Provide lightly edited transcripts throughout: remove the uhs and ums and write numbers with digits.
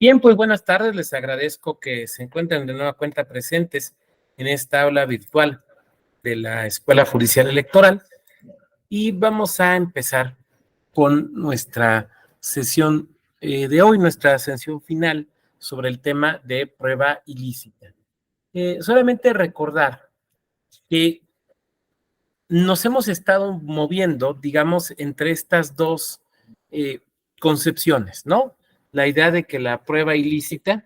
Bien, pues buenas tardes, les agradezco que se encuentren de nueva cuenta presentes en esta aula virtual de la Escuela Judicial Electoral y vamos a empezar con nuestra sesión de hoy, nuestra sesión final sobre el tema de prueba ilícita. Solamente recordar que nos hemos estado moviendo, digamos, entre estas dos concepciones, ¿no? La idea de que la prueba ilícita.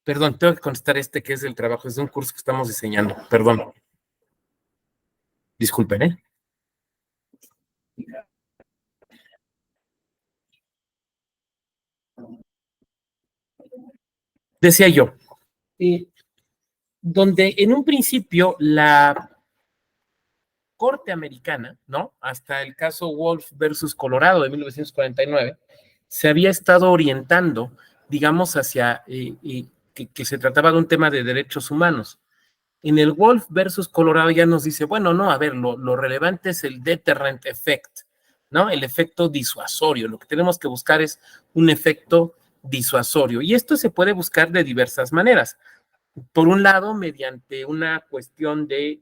Perdón, tengo que contestar que es del trabajo, es de un curso que estamos diseñando. Perdón. Disculpen, ¿eh? Decía yo, donde en un principio la Corte Americana, ¿no? Hasta el caso Wolf versus Colorado de 1949, se había estado orientando, digamos, hacia que se trataba de un tema de derechos humanos. En el Wolf versus Colorado ya nos dice, bueno, no, a ver, lo relevante es el deterrent effect, ¿no? El efecto disuasorio. Lo que tenemos que buscar es un efecto disuasorio. Y esto se puede buscar de diversas maneras. Por un lado, mediante una cuestión de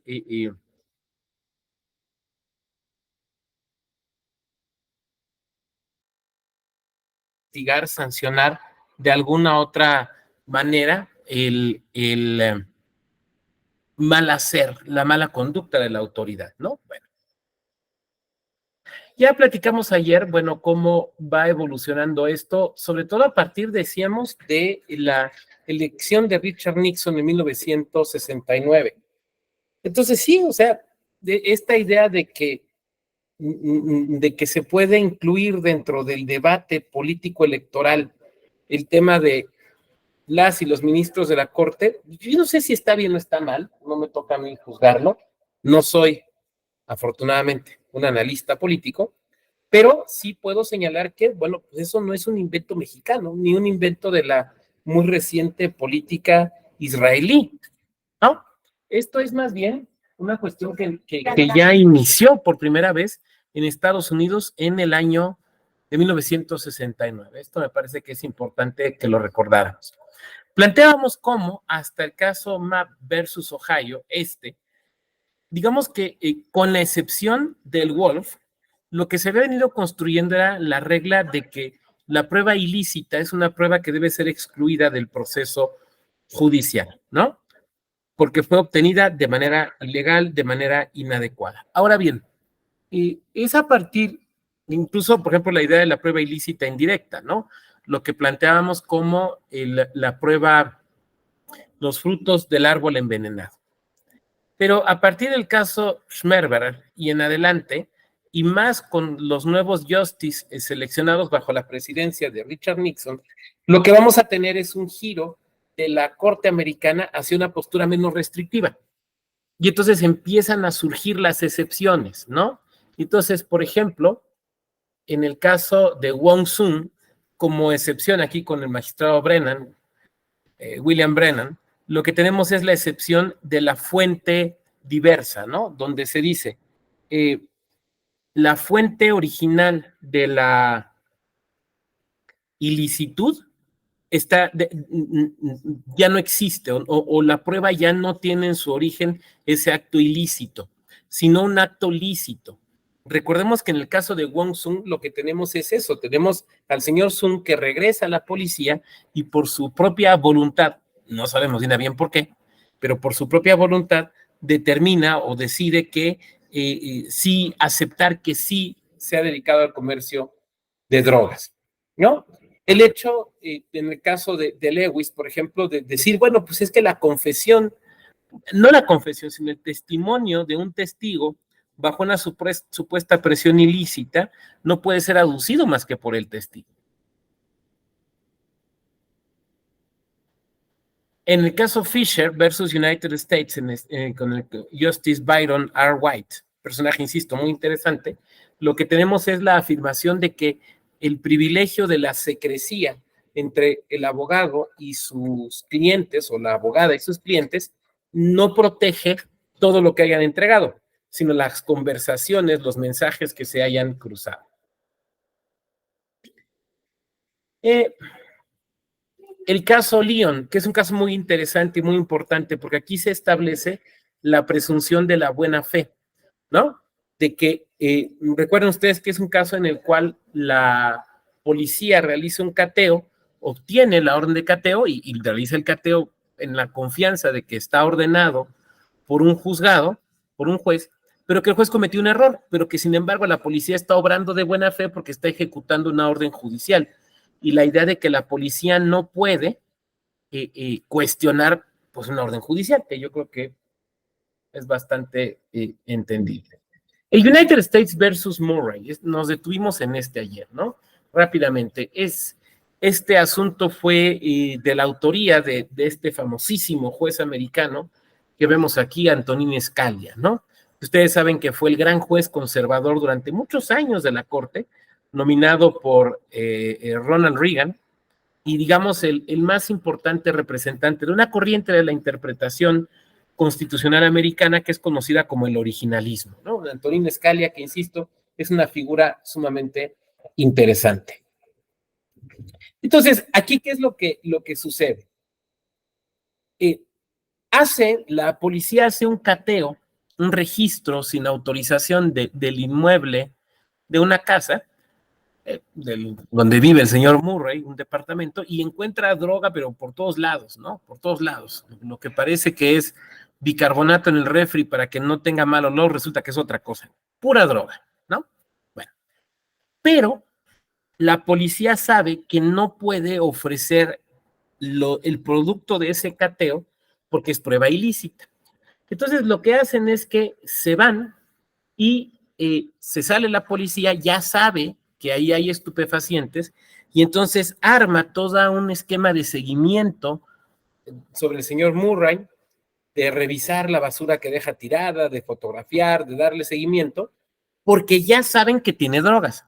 castigar, sancionar de alguna otra manera el mal hacer, la mala conducta de la autoridad, ¿no? Bueno, ya platicamos ayer, bueno, cómo va evolucionando esto, sobre todo a partir, decíamos, de la elección de Richard Nixon en 1969. Entonces, sí, o sea, de esta idea de que se puede incluir dentro del debate político electoral el tema de las y los ministros de la Corte, yo no sé si está bien o está mal, no me toca a mí juzgarlo, no soy, afortunadamente, un analista político, pero sí puedo señalar que, bueno, pues eso no es un invento mexicano, ni un invento de la muy reciente política israelí, ¿no? Esto es más bien una cuestión que ya inició por primera vez en Estados Unidos en el año de 1969. Esto me parece que es importante que lo recordáramos. Planteábamos cómo hasta el caso Mapp versus Ohio, digamos que con la excepción del Wolf, lo que se había venido construyendo era la regla de que la prueba ilícita es una prueba que debe ser excluida del proceso judicial, ¿no? Porque fue obtenida de manera ilegal, de manera inadecuada. Ahora bien, es a partir, incluso, por ejemplo, la idea de la prueba ilícita indirecta, ¿no? Lo que planteábamos como la prueba, los frutos del árbol envenenado. Pero a partir del caso Schmerber y en adelante, y más con los nuevos justices seleccionados bajo la presidencia de Richard Nixon, lo que vamos a tener es un giro de la Corte Americana hacia una postura menos restrictiva. Y entonces empiezan a surgir las excepciones, ¿no? Entonces, por ejemplo, en el caso de Wong Sun, como excepción aquí con el magistrado Brennan, William Brennan, lo que tenemos es la excepción de la fuente diversa, ¿no? Donde se dice, la fuente original de la ilicitud ya no existe, o la prueba ya no tiene en su origen ese acto ilícito, sino un acto lícito. Recordemos que en el caso de Wong Sun lo que tenemos es eso, tenemos al señor Sun que regresa a la policía y por su propia voluntad, no sabemos bien por qué, pero por su propia voluntad determina o decide que sí, aceptar que sí se ha dedicado al comercio de drogas, ¿no? El hecho, en el caso de Lewis, por ejemplo, de decir, bueno, pues es que la confesión, no la confesión, sino el testimonio de un testigo bajo una supuesta presión ilícita, no puede ser aducido más que por el testigo. En el caso Fisher versus United States, con el Justice Byron R. White, personaje, insisto, muy interesante, lo que tenemos es la afirmación de que el privilegio de la secrecía entre el abogado y sus clientes, o la abogada y sus clientes, no protege todo lo que hayan entregado, sino las conversaciones, los mensajes que se hayan cruzado. El caso Leon, que es un caso muy interesante y muy importante, porque aquí se establece la presunción de la buena fe, ¿no? De que, recuerden ustedes que es un caso en el cual la policía realiza un cateo, obtiene la orden de cateo y realiza el cateo en la confianza de que está ordenado por un juzgado, por un juez, pero que el juez cometió un error, pero que sin embargo la policía está obrando de buena fe porque está ejecutando una orden judicial. Y la idea de que la policía no puede cuestionar pues una orden judicial, que yo creo que es bastante entendible. El United States versus Murray, nos detuvimos en este ayer, ¿no? Rápidamente, este asunto fue de la autoría de este famosísimo juez americano que vemos aquí, Antonin Scalia, ¿no? Ustedes saben que fue el gran juez conservador durante muchos años de la Corte, nominado por Ronald Reagan, y digamos el más importante representante de una corriente de la interpretación constitucional americana que es conocida como el originalismo, ¿no? Antonin Scalia, que insisto, es una figura sumamente interesante. Entonces, aquí, ¿qué es lo que sucede? La policía hace un cateo, un registro sin autorización del inmueble de una casa, donde vive el señor Murray, un departamento, y encuentra droga, pero por todos lados, ¿no? Por todos lados. Lo que parece que es bicarbonato en el refri para que no tenga mal olor, resulta que es otra cosa. Pura droga, ¿no? Bueno, pero la policía sabe que no puede ofrecer el producto de ese cateo porque es prueba ilícita. Entonces lo que hacen es que se van y se sale la policía, ya sabe que ahí hay estupefacientes y entonces arma todo un esquema de seguimiento sobre el señor Murray, de revisar la basura que deja tirada, de fotografiar, de darle seguimiento, porque ya saben que tiene drogas.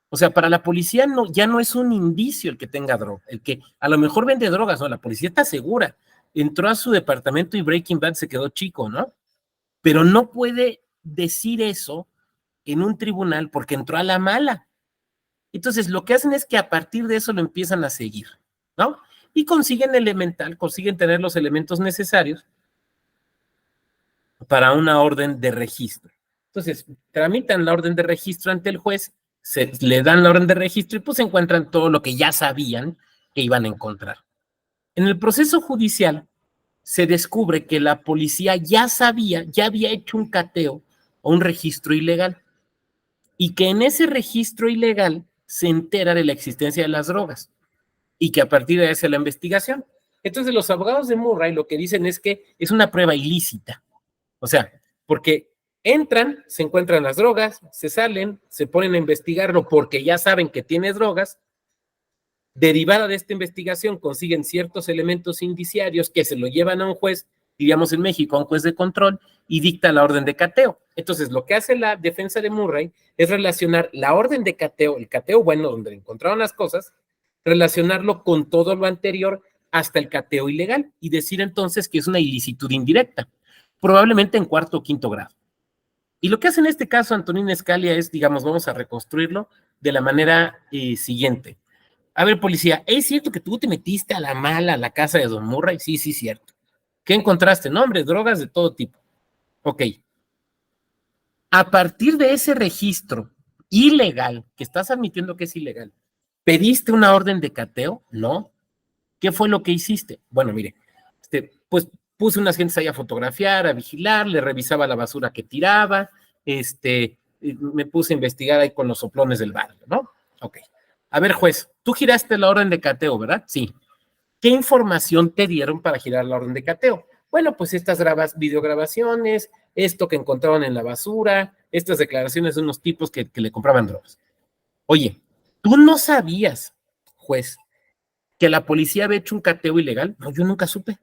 O sea, para la policía ya no es un indicio el que tenga droga, el que a lo mejor vende drogas, no, la policía está segura. Entró a su departamento y Breaking Bad se quedó chico, ¿no? Pero no puede decir eso en un tribunal porque entró a la mala. Entonces, lo que hacen es que a partir de eso lo empiezan a seguir, ¿no? Y consiguen tener los elementos necesarios para una orden de registro. Entonces, tramitan la orden de registro ante el juez, le dan la orden de registro y pues encuentran todo lo que ya sabían que iban a encontrar. En el proceso judicial se descubre que la policía ya había hecho un cateo o un registro ilegal y que en ese registro ilegal se entera de la existencia de las drogas y que a partir de ahí hace la investigación. Entonces los abogados de Murray lo que dicen es que es una prueba ilícita. O sea, porque entran, se encuentran las drogas, se salen, se ponen a investigarlo porque ya saben que tiene drogas. Derivada de esta investigación consiguen ciertos elementos indiciarios que se lo llevan a un juez, diríamos en México, a un juez de control, y dicta la orden de cateo. Entonces, lo que hace la defensa de Murray es relacionar la orden de cateo, el cateo bueno, donde encontraron las cosas, relacionarlo con todo lo anterior hasta el cateo ilegal y decir entonces que es una ilicitud indirecta, probablemente en cuarto o quinto grado. Y lo que hace en este caso Antonin Scalia es, digamos, vamos a reconstruirlo de la manera siguiente. A ver, policía, ¿es cierto que tú te metiste a la mala a la casa de don Murray? Sí, sí, cierto. ¿Qué encontraste? No, hombre, drogas de todo tipo. Ok. A partir de ese registro ilegal, que estás admitiendo que es ilegal, ¿pediste una orden de cateo? No. ¿Qué fue lo que hiciste? Bueno, mire, pues puse unas gentes ahí a fotografiar, a vigilar, le revisaba la basura que tiraba, me puse a investigar ahí con los soplones del barrio, ¿no? Ok. A ver, juez, tú giraste la orden de cateo, ¿verdad? Sí. ¿Qué información te dieron para girar la orden de cateo? Bueno, pues estas videograbaciones, esto que encontraron en la basura, estas declaraciones de unos tipos que le compraban drogas. Oye, ¿tú no sabías, juez, que la policía había hecho un cateo ilegal? No, yo nunca supe.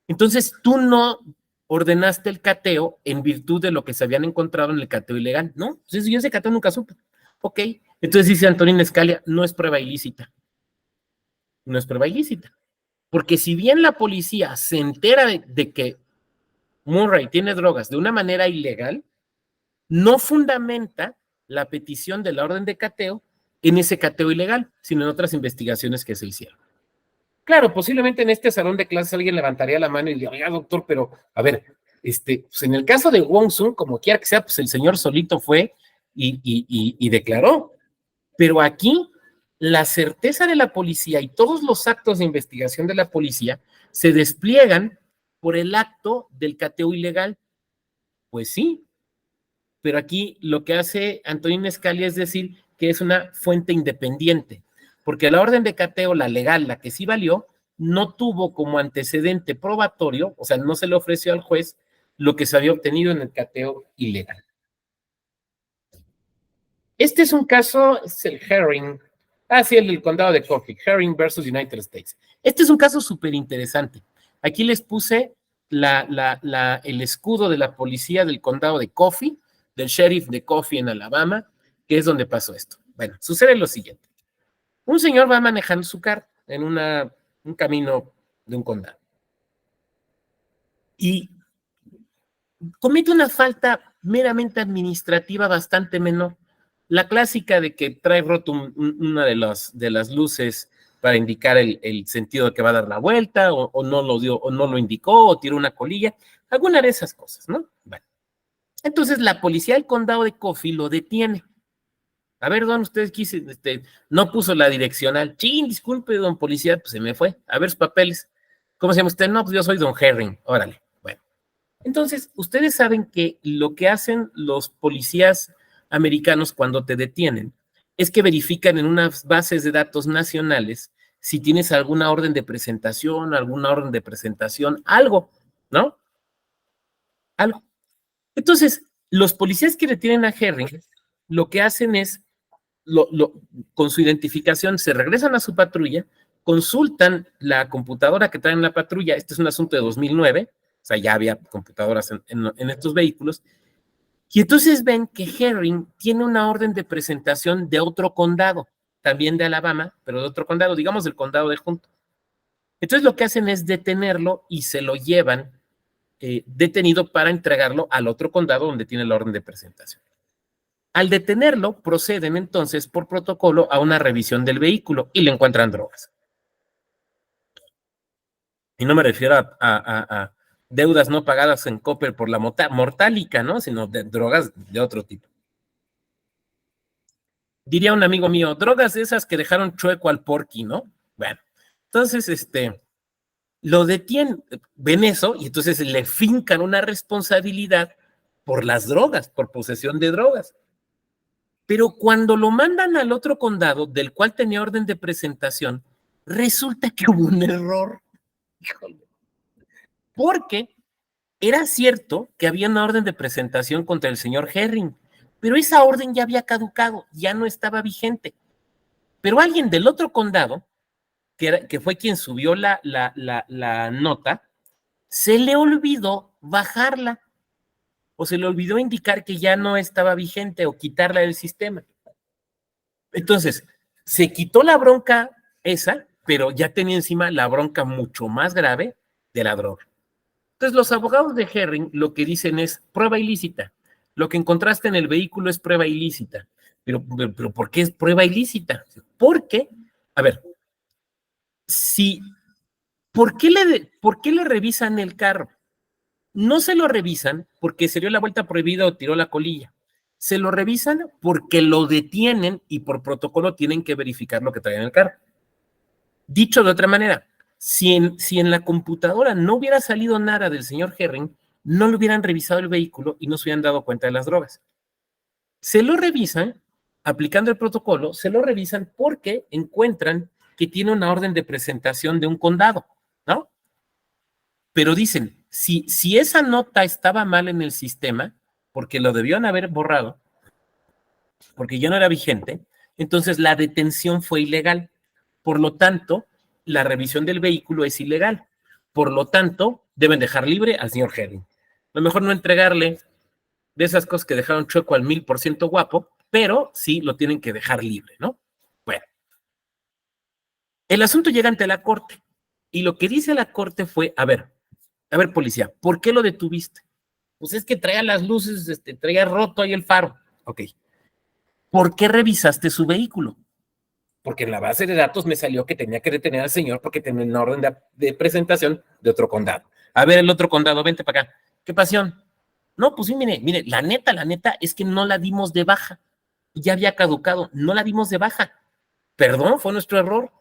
Entonces, tú no ordenaste el cateo en virtud de lo que se habían encontrado en el cateo ilegal. No, entonces yo ese cateo nunca supe. Ok, entonces dice Antonin Scalia, no es prueba ilícita. No es prueba ilícita. Porque si bien la policía se entera de que Murray tiene drogas de una manera ilegal, no fundamenta la petición de la orden de cateo en ese cateo ilegal, sino en otras investigaciones que se hicieron. Claro, posiblemente en este salón de clases alguien levantaría la mano y diría, oiga, doctor, pero a ver, pues en el caso de Wong Sun, como quiera que sea, pues el señor solito fue y declaró. Pero aquí la certeza de la policía y todos los actos de investigación de la policía se despliegan por el acto del cateo ilegal. Pues sí, pero aquí lo que hace Antonín Scalia es decir que es una fuente independiente, porque la orden de cateo, la legal, la que sí valió, no tuvo como antecedente probatorio, o sea, no se le ofreció al juez lo que se había obtenido en el cateo ilegal. Este es un caso, es el Herring, sí, el del condado de Coffee, Herring versus United States. Este es un caso súper interesante. Aquí les puse el escudo de la policía del condado de Coffee, del sheriff de Coffee en Alabama, que es donde pasó esto. Bueno, sucede lo siguiente. Un señor va manejando su carro en un camino de un condado y comete una falta meramente administrativa bastante menor. La clásica de que trae roto una de las luces para indicar el sentido de que va a dar la vuelta, o no lo dio, o no lo indicó, o tiró una colilla, alguna de esas cosas, ¿no? Bueno. Entonces la policía del condado de Coffee lo detiene. A ver, don, ustedes no puso la direccional. Chin, disculpe, don policía, pues se me fue. A ver sus papeles. ¿Cómo se llama usted? No, pues yo soy don Herring. Órale. Bueno. Entonces, ustedes saben que lo que hacen los policías americanos cuando te detienen es que verifican en unas bases de datos nacionales si tienes alguna orden de presentación, algo, ¿no? Algo. Entonces, los policías que detienen a Herring, lo que hacen es, con su identificación, se regresan a su patrulla, consultan la computadora que traen en la patrulla, este es un asunto de 2009, o sea, ya había computadoras en estos vehículos, y entonces ven que Herring tiene una orden de presentación de otro condado, también de Alabama, pero de otro condado, digamos del condado de Junto. Entonces lo que hacen es detenerlo y se lo llevan detenido para entregarlo al otro condado donde tiene la orden de presentación. Al detenerlo, proceden entonces por protocolo a una revisión del vehículo y le encuentran drogas. Y no me refiero a deudas no pagadas en Coppel por la mortálica, ¿no? Sino de drogas de otro tipo. Diría un amigo mío, drogas de esas que dejaron chueco al porqui, ¿no? Bueno, entonces, lo detienen, ven eso, y entonces le fincan una responsabilidad por las drogas, por posesión de drogas. Pero cuando lo mandan al otro condado, del cual tenía orden de presentación, resulta que hubo un error. Híjole. Porque era cierto que había una orden de presentación contra el señor Herring, pero esa orden ya había caducado, ya no estaba vigente. Pero alguien del otro condado, que fue quien subió la nota, se le olvidó bajarla o se le olvidó indicar que ya no estaba vigente o quitarla del sistema. Entonces, se quitó la bronca esa, pero ya tenía encima la bronca mucho más grave de la droga. Entonces, los abogados de Herring lo que dicen es prueba ilícita. Lo que encontraste en el vehículo es prueba ilícita. Pero ¿por qué es prueba ilícita? Porque, a ver, ¿por qué le revisan el carro? No se lo revisan porque se dio la vuelta prohibida o tiró la colilla. Se lo revisan porque lo detienen y por protocolo tienen que verificar lo que trae en el carro. Dicho de otra manera, si en la computadora no hubiera salido nada del señor Herring, no le hubieran revisado el vehículo y no se hubieran dado cuenta de las drogas. Se lo revisan, aplicando el protocolo, se lo revisan porque encuentran que tiene una orden de presentación de un condado, ¿no? Pero dicen, si esa nota estaba mal en el sistema, porque lo debieron haber borrado, porque ya no era vigente, entonces la detención fue ilegal. Por lo tanto, la revisión del vehículo es ilegal. Por lo tanto, deben dejar libre al señor Herring. A lo mejor no entregarle de esas cosas que dejaron chueco al 1000% guapo, pero sí lo tienen que dejar libre, ¿no? Bueno, el asunto llega ante la corte y lo que dice la corte fue, a ver, policía, ¿por qué lo detuviste? Pues es que traía las luces, traía roto ahí el faro. Ok. ¿Por qué revisaste su vehículo? porque en la base de datos me salió que tenía que detener al señor porque tenía una orden de presentación de otro condado. A ver, el otro condado, vente para acá. ¿Qué pasión? No, pues sí, mire, la neta es que no la dimos de baja. Ya había caducado, no la dimos de baja. Perdón, fue nuestro error.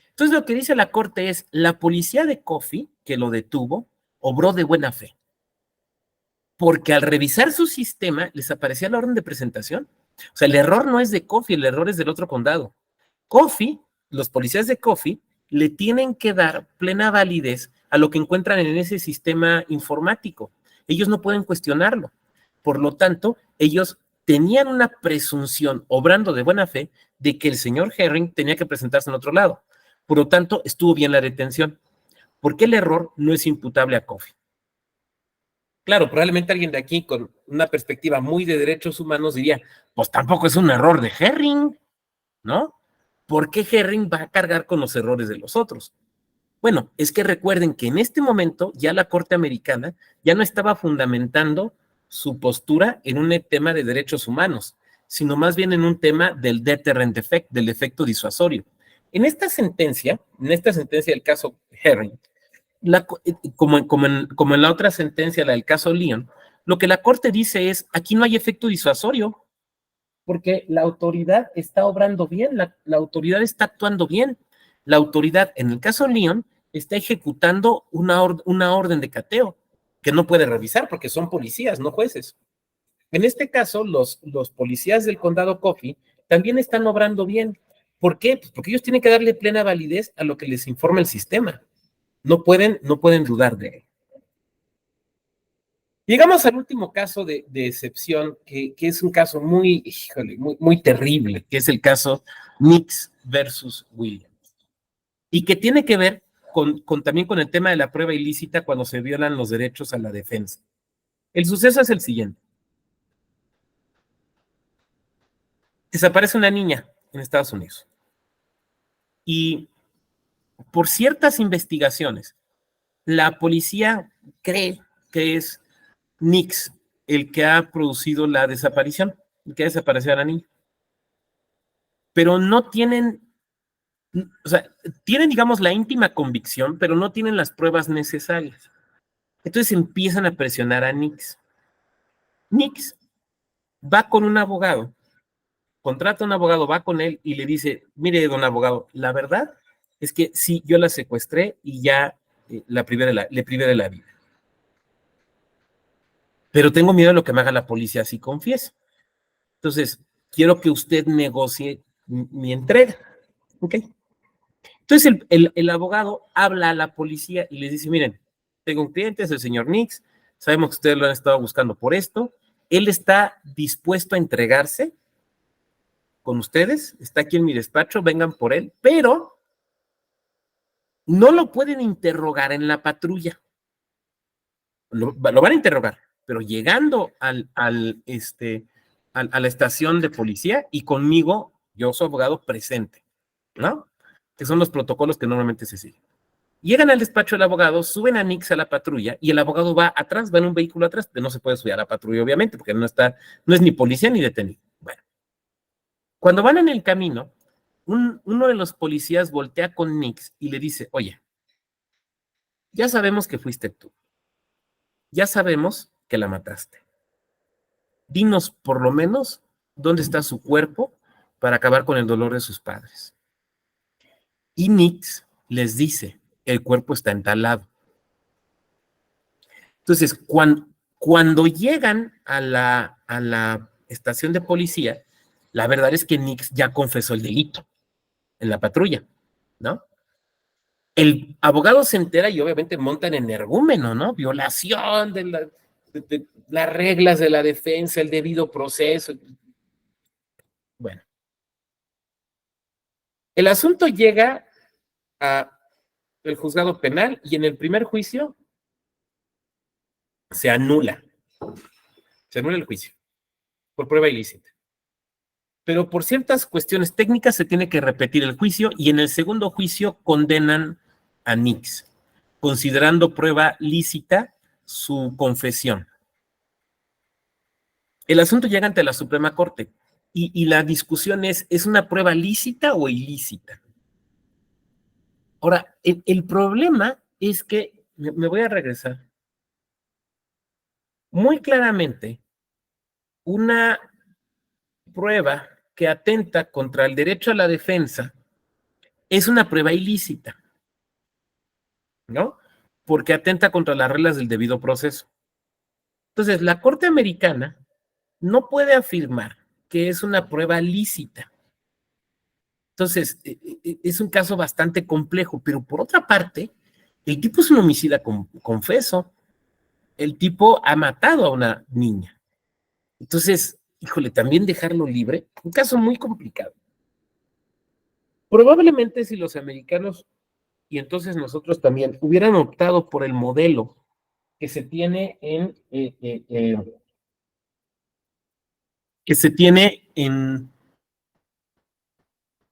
Entonces lo que dice la corte es, la policía de Coffee, que lo detuvo, obró de buena fe, porque al revisar su sistema les aparecía la orden de presentación. O sea, el error no es de Coffee, el error es del otro condado. Coffee, los policías de Coffee, le tienen que dar plena validez a lo que encuentran en ese sistema informático. Ellos no pueden cuestionarlo. Por lo tanto, ellos tenían una presunción, obrando de buena fe, de que el señor Herring tenía que presentarse en otro lado. Por lo tanto, estuvo bien la detención. ¿Por qué el error no es imputable a Coffee? Claro, probablemente alguien de aquí con una perspectiva muy de derechos humanos diría, pues tampoco es un error de Herring, ¿no? ¿Por qué Herring va a cargar con los errores de los otros? Bueno, es que recuerden que en este momento ya la Corte Americana ya no estaba fundamentando su postura en un tema de derechos humanos, sino más bien en un tema del deterrent effect, del efecto disuasorio. En esta sentencia del caso Herring, como en la otra sentencia, la del caso Leon, lo que la Corte dice es, aquí no hay efecto disuasorio, porque la autoridad está obrando bien, la autoridad está actuando bien. La autoridad, en el caso Leon, está ejecutando una orden de cateo que no puede revisar porque son policías, no jueces. En este caso, los policías del condado Coffee también están obrando bien. ¿Por qué? Pues porque ellos tienen que darle plena validez a lo que les informa el sistema. No pueden dudar de él. Llegamos al último caso de excepción, que es un caso muy terrible, que es el caso Nix versus Williams. Y que tiene que ver también con el tema de la prueba ilícita cuando se violan los derechos a la defensa. El suceso es el siguiente. Desaparece una niña en Estados Unidos. Y por ciertas investigaciones, la policía cree que es Nix el que ha producido la desaparición, el que ha desaparecido a la niña. Pero no tienen, o sea, tienen, digamos, la íntima convicción, pero no tienen las pruebas necesarias. Entonces empiezan a presionar a Nix. Nix va con un abogado, contrata a un abogado, va con él y le dice, mire, don abogado, la verdad es que sí, yo la secuestré y ya le privé de la vida. Pero tengo miedo de lo que me haga la policía si confieso. Entonces, quiero que usted negocie mi entrega. ¿Ok? Entonces, el abogado habla a la policía y les dice, miren, tengo un cliente, es el señor Nix, sabemos que ustedes lo han estado buscando por esto, él está dispuesto a entregarse con ustedes, está aquí en mi despacho, vengan por él, pero no lo pueden interrogar en la patrulla. Lo van a interrogar, pero llegando a la estación de policía y conmigo, yo soy abogado presente, ¿no? Que son los protocolos que normalmente se siguen. Llegan al despacho del abogado, suben a Nix a la patrulla y el abogado va atrás, va en un vehículo atrás, no se puede subir a la patrulla, obviamente, porque no es ni policía ni detenido. Bueno, cuando van en el camino, uno de los policías voltea con Nix y le dice, oye, ya sabemos que fuiste tú, ya sabemos que la mataste. Dinos por lo menos dónde está su cuerpo para acabar con el dolor de sus padres. Y Nix les dice, el cuerpo está entalado. Entonces, cuando llegan a la estación de policía, la verdad es que Nix ya confesó el delito en la patrulla, ¿no? El abogado se entera y obviamente monta en energúmeno, ¿no? Violación de las reglas de la defensa, el debido proceso. Bueno, el asunto llega a el juzgado penal y en el primer juicio se anula el juicio por prueba ilícita. Pero por ciertas cuestiones técnicas se tiene que repetir el juicio y en el segundo juicio condenan a Nix, considerando prueba lícita su confesión. El asunto llega ante la Suprema Corte y la discusión ¿es una prueba lícita o ilícita? Ahora, el problema es que, me voy a regresar, muy claramente, una prueba que atenta contra el derecho a la defensa es una prueba ilícita, ¿no? Porque atenta contra las reglas del debido proceso. Entonces, la Corte Americana no puede afirmar que es una prueba lícita. Entonces, es un caso bastante complejo, pero por otra parte, el tipo es un homicida confeso. El tipo ha matado a una niña. Entonces, híjole, también dejarlo libre, un caso muy complicado. Probablemente si los americanos, y entonces nosotros también, hubieran optado por el modelo que se tiene en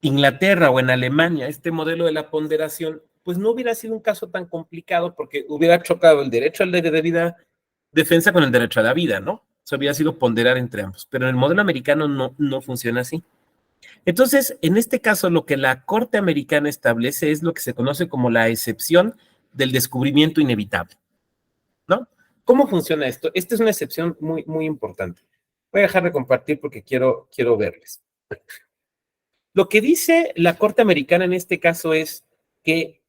Inglaterra o en Alemania, este modelo de la ponderación, pues no hubiera sido un caso tan complicado porque hubiera chocado el derecho a la debida defensa con el derecho a la vida, ¿no? Eso hubiera sido ponderar entre ambos, pero en el modelo americano no funciona así. Entonces, en este caso, lo que la Corte Americana establece es lo que se conoce como la excepción del descubrimiento inevitable, ¿no? ¿Cómo funciona esto? Esta es una excepción muy importante. Voy a dejar de compartir porque quiero verles. Lo que dice la Corte Americana en este caso es que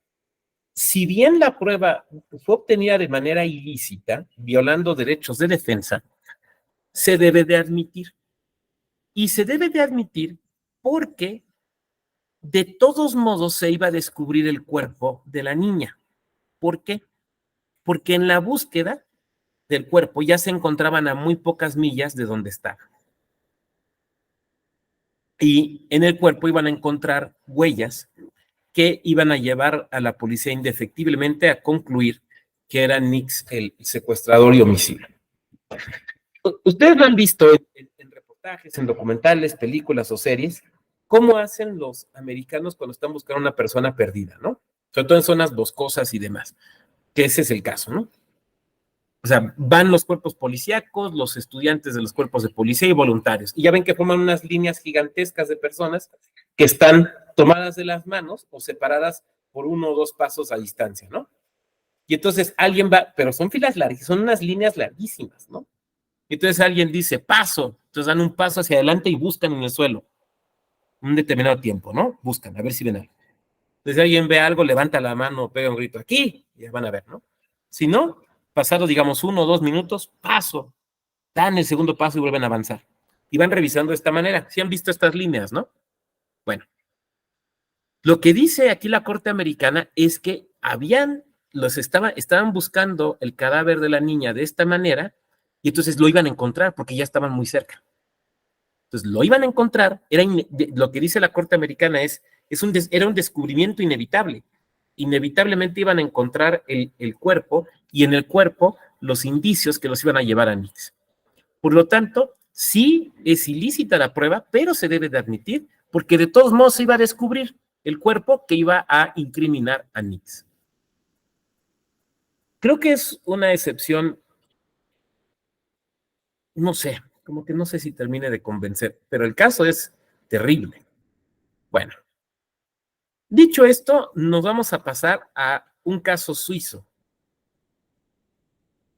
si bien la prueba fue obtenida de manera ilícita, violando derechos de defensa, se debe de admitir. Y se debe de admitir porque de todos modos se iba a descubrir el cuerpo de la niña. ¿Por qué? Porque en la búsqueda del cuerpo ya se encontraban a muy pocas millas de donde estaba. Y en el cuerpo iban a encontrar huellas que iban a llevar a la policía indefectiblemente a concluir que era Nix el secuestrador y homicida. Ustedes lo han visto en reportajes, en documentales, películas o series, cómo hacen los americanos cuando están buscando a una persona perdida, ¿no? Sobre todo en zonas boscosas y demás, que ese es el caso, ¿no? O sea, van los cuerpos policíacos, los estudiantes de los cuerpos de policía y voluntarios. Y ya ven que forman unas líneas gigantescas de personas que están tomadas de las manos o separadas por 1 o 2 pasos a distancia, ¿no? Y entonces alguien va, pero son filas largas, son unas líneas larguísimas, ¿no? Entonces alguien dice, paso. Entonces dan un paso hacia adelante y buscan en el suelo un determinado tiempo, ¿no? Buscan, a ver si ven algo. Entonces alguien ve algo, levanta la mano, pega un grito, aquí, y ya van a ver, ¿no? Si no, pasado, digamos, 1 o 2 minutos, paso. Dan el segundo paso y vuelven a avanzar. Y van revisando de esta manera. Si han visto estas líneas, ¿no? Bueno, lo que dice aquí la Corte Americana es que estaban buscando el cadáver de la niña de esta manera y entonces lo iban a encontrar porque ya estaban muy cerca. Entonces lo iban a encontrar, lo que dice la Corte Americana era un descubrimiento inevitable. Inevitablemente iban a encontrar el cuerpo y en el cuerpo los indicios que los iban a llevar a Nix. Por lo tanto, sí es ilícita la prueba, pero se debe de admitir porque de todos modos se iba a descubrir el cuerpo que iba a incriminar a Nix. Creo que es una excepción, no sé, como que no sé si termine de convencer, pero el caso es terrible. Bueno, dicho esto, nos vamos a pasar a un caso suizo,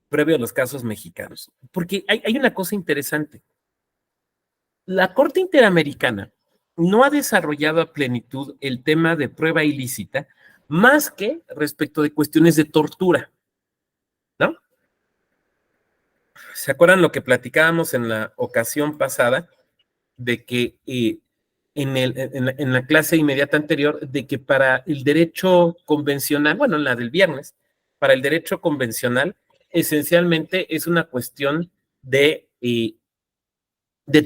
previo a los casos mexicanos, porque hay una cosa interesante. La Corte Interamericana no ha desarrollado a plenitud el tema de prueba ilícita más que respecto de cuestiones de tortura, ¿no? ¿Se acuerdan lo que platicábamos en la ocasión pasada de que en la clase inmediata anterior, de que para el derecho convencional, bueno, la del viernes, para el derecho convencional, esencialmente es una cuestión de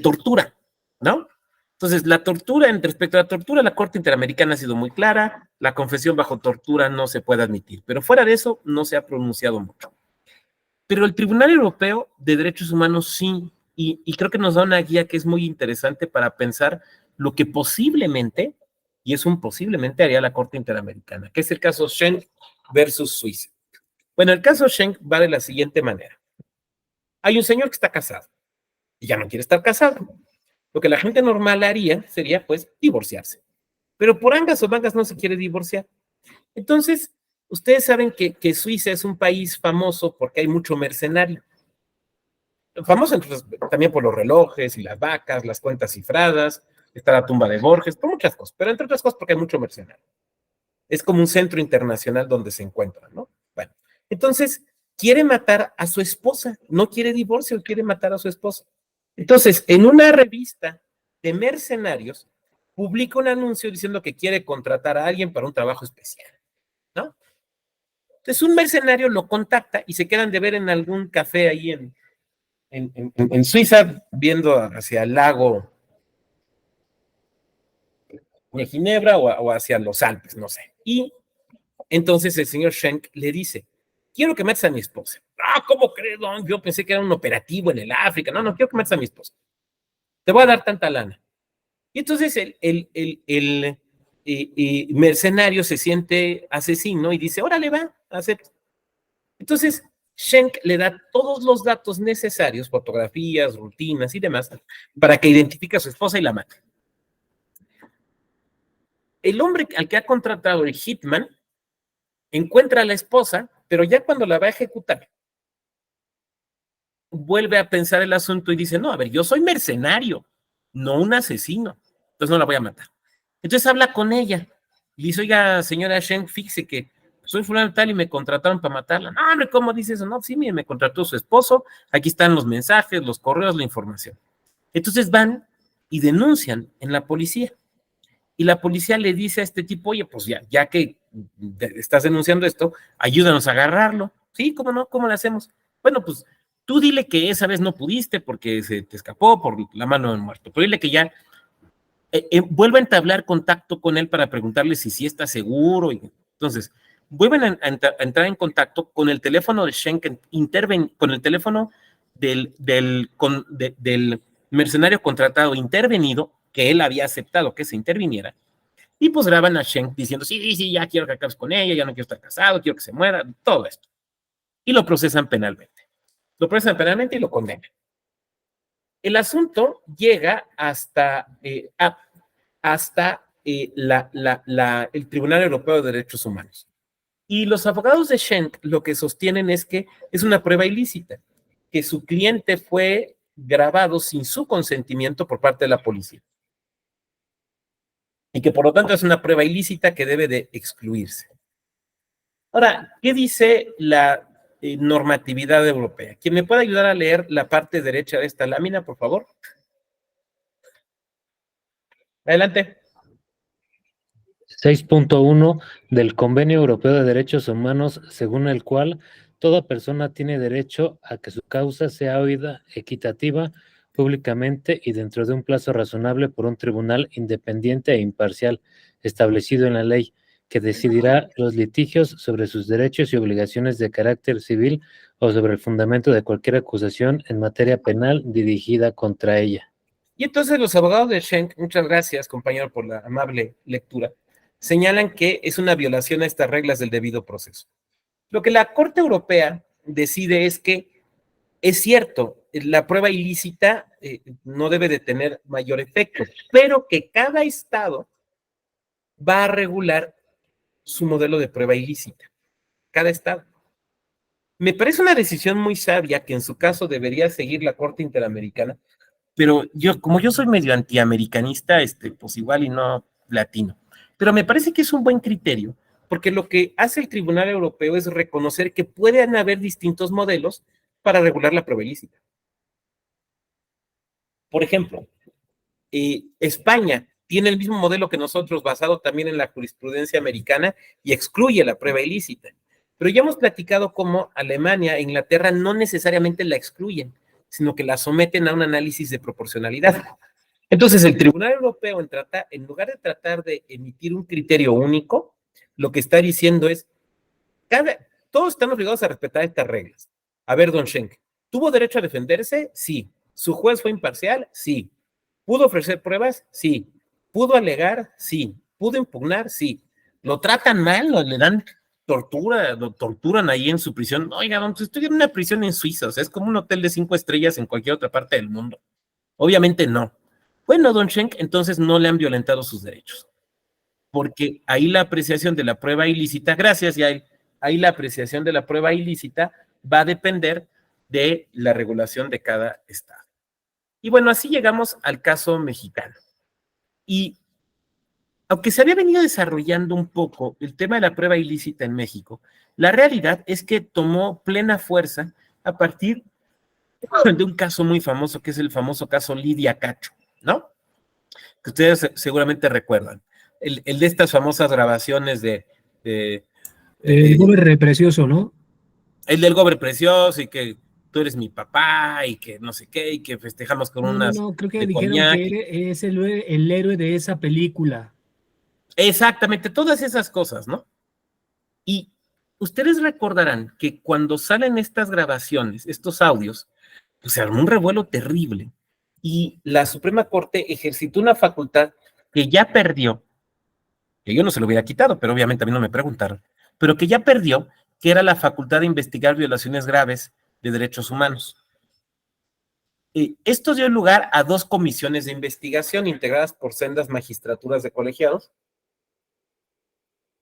tortura, ¿no? Entonces, la tortura, en respecto a la tortura, la Corte Interamericana ha sido muy clara, la confesión bajo tortura no se puede admitir, pero fuera de eso no se ha pronunciado mucho. Pero el Tribunal Europeo de Derechos Humanos sí, y creo que nos da una guía que es muy interesante para pensar lo que posiblemente, y es un posiblemente, haría la Corte Interamericana, que es el caso Schenck versus Suiza. Bueno, el caso Schenck va de la siguiente manera. Hay un señor que está casado y ya no quiere estar casado. Lo que la gente normal haría sería, pues, divorciarse. Pero por angas o mangas no se quiere divorciar. Entonces, ustedes saben que Suiza es un país famoso porque hay mucho mercenario. Famoso entonces, también por los relojes y las vacas, las cuentas cifradas, está la tumba de Borges, por muchas cosas, pero entre otras cosas porque hay mucho mercenario. Es como un centro internacional donde se encuentran, ¿no? Bueno, entonces quiere matar a su esposa, no quiere divorcio, quiere matar a su esposa. Entonces, en una revista de mercenarios, publica un anuncio diciendo que quiere contratar a alguien para un trabajo especial, ¿no? Entonces, un mercenario lo contacta y se quedan de ver en algún café ahí en Suiza, viendo hacia el lago de Ginebra o hacia los Alpes, no sé. Y entonces el señor Schenk le dice, quiero que metas a mi esposa. Ah, ¿cómo crees, don? Yo pensé que era un operativo en el África. No, no, quiero que metas a mi esposa. Te voy a dar tanta lana. Y entonces el mercenario se siente asesino y dice, órale, va, acepta. Entonces, Schenk le da todos los datos necesarios, fotografías, rutinas y demás, para que identifique a su esposa y la mate. El hombre al que ha contratado el hitman encuentra a la esposa, pero ya cuando la va a ejecutar, vuelve a pensar el asunto y dice, no, a ver, yo soy mercenario, no un asesino, entonces no la voy a matar. Entonces habla con ella y dice, oiga, señora Shen, fíjese que soy fulano tal y me contrataron para matarla. No, hombre, ¿cómo dice eso? No, sí, mire, me contrató su esposo, aquí están los mensajes, los correos, la información. Entonces van y denuncian en la policía. Y la policía le dice a este tipo, oye, pues ya que estás denunciando esto, ayúdanos a agarrarlo. Sí, ¿cómo no? ¿Cómo lo hacemos? Bueno, pues tú dile que esa vez no pudiste porque se te escapó por la mano del muerto, pero dile que ya vuelva a entablar contacto con él para preguntarle si sí está seguro. Entonces, vuelven a entrar en contacto con el teléfono de Schenken, con el teléfono del mercenario contratado intervenido, que él había aceptado que se interviniera, y pues graban a Schenk diciendo, sí, sí, ya quiero que acabes con ella, ya no quiero estar casado, quiero que se muera, todo esto. Y lo procesan penalmente. Lo procesan penalmente y lo condenan. El asunto llega hasta el Tribunal Europeo de Derechos Humanos. Y los abogados de Schenk lo que sostienen es que es una prueba ilícita, que su cliente fue grabado sin su consentimiento por parte de la policía. Y que por lo tanto es una prueba ilícita que debe de excluirse. Ahora, ¿qué dice la normatividad europea? ¿Quién me puede ayudar a leer la parte derecha de esta lámina, por favor? Adelante. 6.1 del Convenio Europeo de Derechos Humanos, según el cual toda persona tiene derecho a que su causa sea oída equitativa, públicamente y dentro de un plazo razonable por un tribunal independiente e imparcial establecido en la ley, que decidirá los litigios sobre sus derechos y obligaciones de carácter civil o sobre el fundamento de cualquier acusación en materia penal dirigida contra ella. Y entonces los abogados de Schenk, muchas gracias, compañero, por la amable lectura, señalan que es una violación a estas reglas del debido proceso. Lo que la Corte Europea decide es que es cierto, la prueba ilícita no debe de tener mayor efecto, pero que cada estado va a regular su modelo de prueba ilícita. Cada estado. Me parece una decisión muy sabia que en su caso debería seguir la Corte Interamericana, pero como yo soy medio antiamericanista, pues igual y no latino. Pero me parece que es un buen criterio, porque lo que hace el Tribunal Europeo es reconocer que pueden haber distintos modelos para regular la prueba ilícita. Por ejemplo, España tiene el mismo modelo que nosotros, basado también en la jurisprudencia americana, y excluye la prueba ilícita. Pero ya hemos platicado cómo Alemania e Inglaterra no necesariamente la excluyen, sino que la someten a un análisis de proporcionalidad. Entonces, el Tribunal Europeo, en lugar de tratar de emitir un criterio único, lo que está diciendo es, todos están obligados a respetar estas reglas. A ver, don Schenk, ¿tuvo derecho a defenderse? Sí. ¿Su juez fue imparcial? Sí. ¿Pudo ofrecer pruebas? Sí. ¿Pudo alegar? Sí. ¿Pudo impugnar? Sí. ¿Lo tratan mal? ¿Le dan tortura? ¿Lo torturan ahí en su prisión? Oiga, pues estoy en una prisión en Suiza, o sea, es como un hotel de 5 estrellas en cualquier otra parte del mundo. Obviamente no. Bueno, don Schenk, entonces no le han violentado sus derechos, porque ahí la apreciación de la prueba ilícita, gracias, y ahí la apreciación de la prueba ilícita va a depender de la regulación de cada estado. Y bueno, así llegamos al caso mexicano. Y aunque se había venido desarrollando un poco el tema de la prueba ilícita en México, la realidad es que tomó plena fuerza a partir de un caso muy famoso, que es el famoso caso Lidia Cacho, ¿no? Que ustedes seguramente recuerdan. El de estas famosas grabaciones de El Gober precioso, ¿no? el del Gober Precioso y que tú eres mi papá y que no sé qué y que festejamos con unas No, creo que de dijeron coñac. que es el héroe de esa película. Exactamente, todas esas cosas, ¿no? Y ustedes recordarán que cuando salen estas grabaciones, estos audios, pues se armó un revuelo terrible y la Suprema Corte ejercitó una facultad que ya perdió, que yo no se lo hubiera quitado, pero obviamente a mí no me preguntaron, pero que ya perdió, que era la facultad de investigar violaciones graves de derechos humanos. Esto dio lugar a 2 comisiones de investigación integradas por sendas magistraturas de colegiados.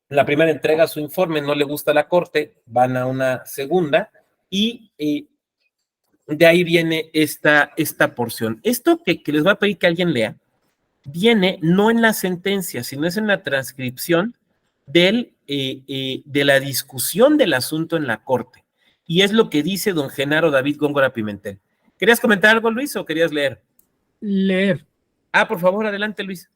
La primera entrega su informe, no le gusta la Corte, van a una segunda y de ahí viene esta porción. Esto que les voy a pedir que alguien lea, viene no en la sentencia, sino es en la transcripción de la discusión del asunto en la Corte. Y es lo que dice don Genaro David Góngora Pimentel. ¿Querías comentar algo, Luis, o querías leer? Leer. Por favor, adelante, Luis.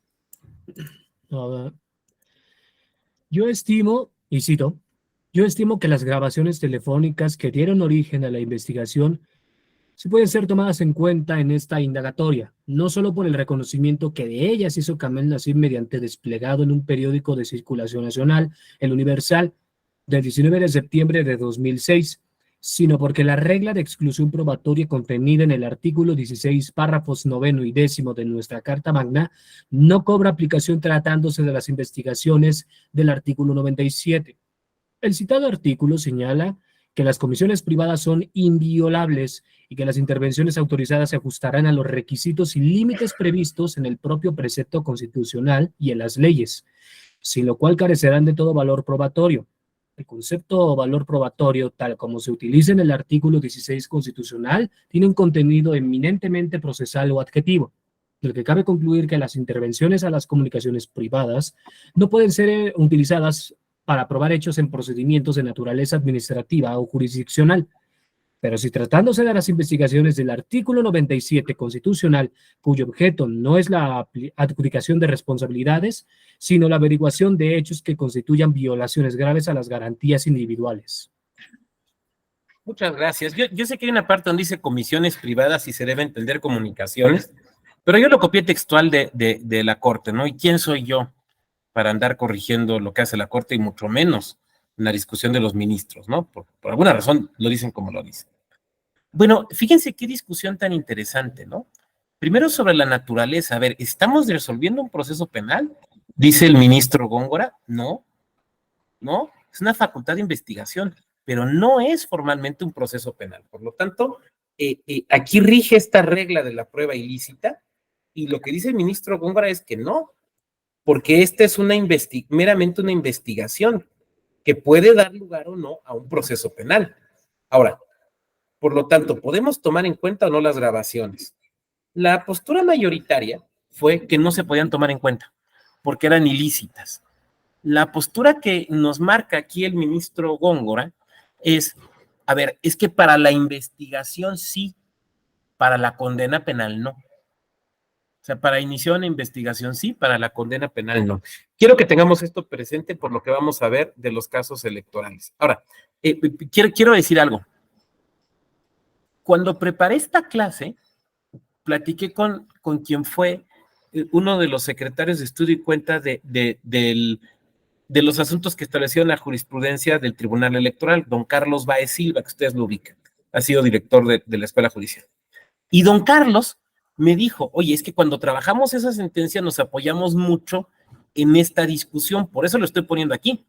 Yo estimo, y cito, yo estimo que las grabaciones telefónicas que dieron origen a la investigación sí pueden ser tomadas en cuenta en esta indagatoria, no solo por el reconocimiento que de ellas hizo Kamel Nacib mediante desplegado en un periódico de circulación nacional, El Universal, del 19 de septiembre de 2006, sino porque la regla de exclusión probatoria contenida en el artículo 16, párrafos 9 y 10 de nuestra Carta Magna no cobra aplicación tratándose de las investigaciones del artículo 97. El citado artículo señala que las comisiones privadas son inviolables y que las intervenciones autorizadas se ajustarán a los requisitos y límites previstos en el propio precepto constitucional y en las leyes, sin lo cual carecerán de todo valor probatorio. El concepto o valor probatorio, tal como se utiliza en el artículo 16 constitucional, tiene un contenido eminentemente procesal o adjetivo, del que cabe concluir que las intervenciones a las comunicaciones privadas no pueden ser utilizadas para probar hechos en procedimientos de naturaleza administrativa o jurisdiccional. Pero si tratándose de las investigaciones del artículo 97 constitucional, cuyo objeto no es la adjudicación de responsabilidades, sino la averiguación de hechos que constituyan violaciones graves a las garantías individuales. Muchas gracias. Yo sé que hay una parte donde dice comisiones privadas y se debe entender comunicaciones, pero yo lo copié textual de la Corte, ¿no? ¿Y quién soy yo para andar corrigiendo lo que hace la Corte y mucho menos en la discusión de los ministros, ¿no? Por alguna razón lo dicen como lo dicen. Bueno, fíjense qué discusión tan interesante, ¿no? Primero sobre la naturaleza. A ver, ¿estamos resolviendo un proceso penal? Dice el ministro Góngora. No, es una facultad de investigación, pero no es formalmente un proceso penal. Por lo tanto, aquí rige esta regla de la prueba ilícita y lo que dice el ministro Góngora es que no, porque esta es meramente una investigación que puede dar lugar o no a un proceso penal. Ahora, por lo tanto, ¿podemos tomar en cuenta o no las grabaciones? La postura mayoritaria fue que no se podían tomar en cuenta porque eran ilícitas. La postura que nos marca aquí el ministro Góngora es, a ver, es que para la investigación sí, para la condena penal no. O sea, para iniciar una investigación sí, para la condena penal no. Quiero que tengamos esto presente por lo que vamos a ver de los casos electorales. Ahora, quiero decir algo. Cuando preparé esta clase, platiqué con quien fue uno de los secretarios de estudio y cuenta de los asuntos que establecieron la jurisprudencia del Tribunal Electoral, don Carlos Baez Silva, que ustedes lo ubican, ha sido director de la Escuela Judicial. Y don Carlos me dijo, oye, es que cuando trabajamos esa sentencia nos apoyamos mucho en esta discusión, por eso lo estoy poniendo aquí,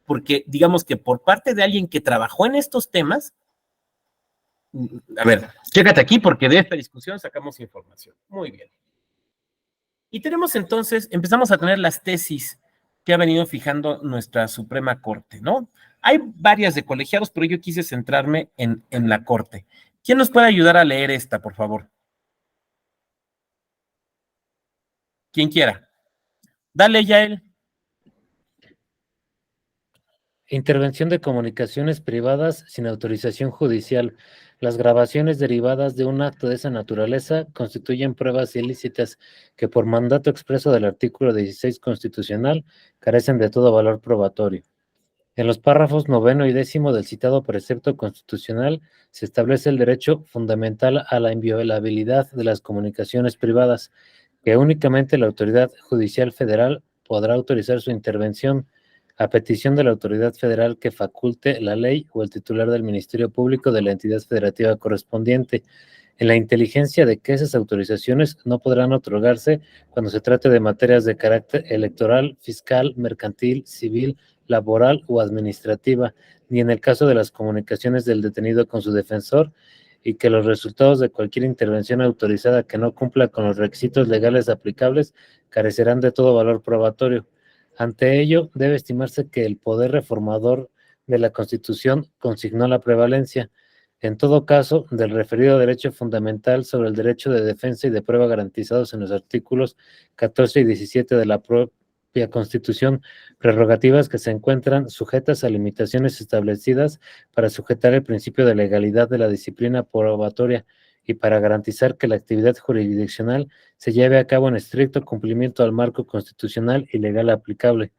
porque digamos que por parte de alguien que trabajó en estos temas, a ver, chécate aquí porque de esta discusión sacamos información. Muy bien. Y empezamos a tener las tesis que ha venido fijando nuestra Suprema Corte, ¿no? Hay varias de colegiados, pero yo quise centrarme en la Corte. ¿Quién nos puede ayudar a leer esta, por favor? Quien quiera. Dale, Yael. Intervención de comunicaciones privadas sin autorización judicial. Las grabaciones derivadas de un acto de esa naturaleza constituyen pruebas ilícitas que por mandato expreso del artículo 16 constitucional carecen de todo valor probatorio. En los párrafos 9 y 10 del citado precepto constitucional se establece el derecho fundamental a la inviolabilidad de las comunicaciones privadas, que únicamente la autoridad judicial federal podrá autorizar su intervención a petición de la autoridad federal que faculte la ley o el titular del Ministerio Público de la entidad federativa correspondiente, en la inteligencia de que esas autorizaciones no podrán otorgarse cuando se trate de materias de carácter electoral, fiscal, mercantil, civil, laboral o administrativa, ni en el caso de las comunicaciones del detenido con su defensor, y que los resultados de cualquier intervención autorizada que no cumpla con los requisitos legales aplicables carecerán de todo valor probatorio. Ante ello, debe estimarse que el poder reformador de la Constitución consignó la prevalencia, en todo caso, del referido derecho fundamental sobre el derecho de defensa y de prueba garantizados en los artículos 14 y 17 de la propia Constitución, prerrogativas que se encuentran sujetas a limitaciones establecidas para sujetar el principio de legalidad de la disciplina probatoria y para garantizar que la actividad jurisdiccional se lleve a cabo en estricto cumplimiento al marco constitucional y legal aplicable,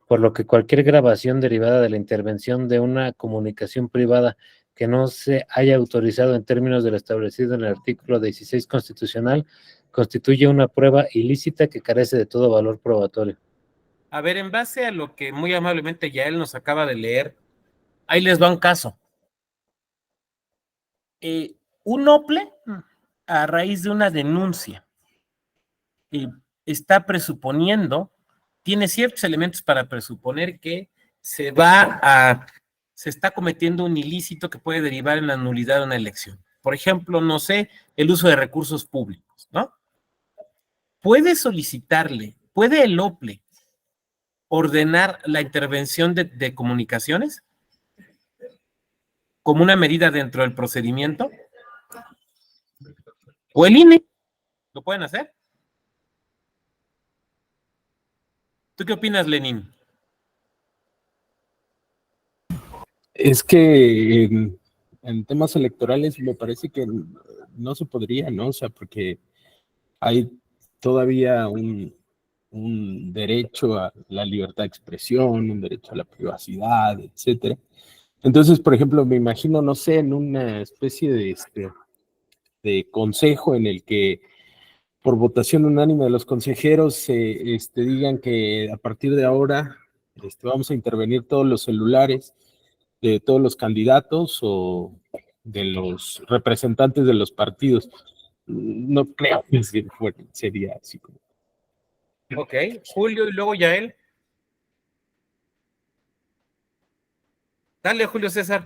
por lo que cualquier grabación derivada de la intervención de una comunicación privada que no se haya autorizado en términos de lo establecido en el artículo 16 constitucional constituye una prueba ilícita que carece de todo valor probatorio. A ver, en base a lo que muy amablemente Yael nos acaba de leer, ahí les va un caso. Un OPLE, a raíz de una denuncia, está presuponiendo, tiene ciertos elementos para presuponer que se está cometiendo un ilícito que puede derivar en la nulidad de una elección. Por ejemplo, no sé, el uso de recursos públicos, ¿no? Puede el OPLE ordenar la intervención de comunicaciones como una medida dentro del procedimiento, o el INE, ¿lo pueden hacer? ¿Tú qué opinas, Lenin? Es que en temas electorales me parece que no se podría, ¿no? O sea, porque hay todavía un derecho a la libertad de expresión, un derecho a la privacidad, etcétera. Entonces, por ejemplo, me imagino, no sé, en una especie de consejo en el que por votación unánime de los consejeros digan que a partir de ahora vamos a intervenir todos los celulares de todos los candidatos o de los representantes de los partidos. No creo que sería así como. Ok, Julio y luego Yael. Dale, Julio César.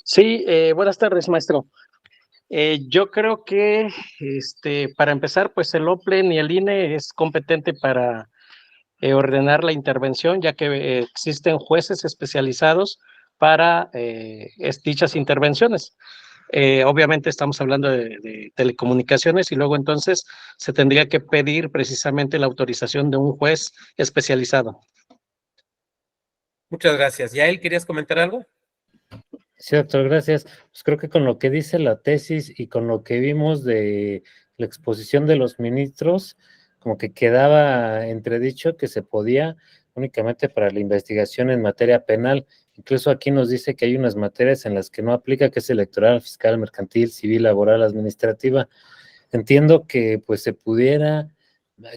Sí, buenas tardes, maestro. Yo creo que para empezar, pues el OPLE ni el INE es competente para ordenar la intervención, ya que existen jueces especializados para dichas intervenciones. Obviamente estamos hablando de telecomunicaciones y luego entonces se tendría que pedir precisamente la autorización de un juez especializado. Muchas gracias. ¿Yael, querías comentar algo? Sí, doctor, gracias. Pues creo que con lo que dice la tesis y con lo que vimos de la exposición de los ministros, como que quedaba entredicho que se podía únicamente para la investigación en materia penal. Incluso aquí nos dice que hay unas materias en las que no aplica, que es electoral, fiscal, mercantil, civil, laboral, administrativa. Entiendo que pues se pudiera,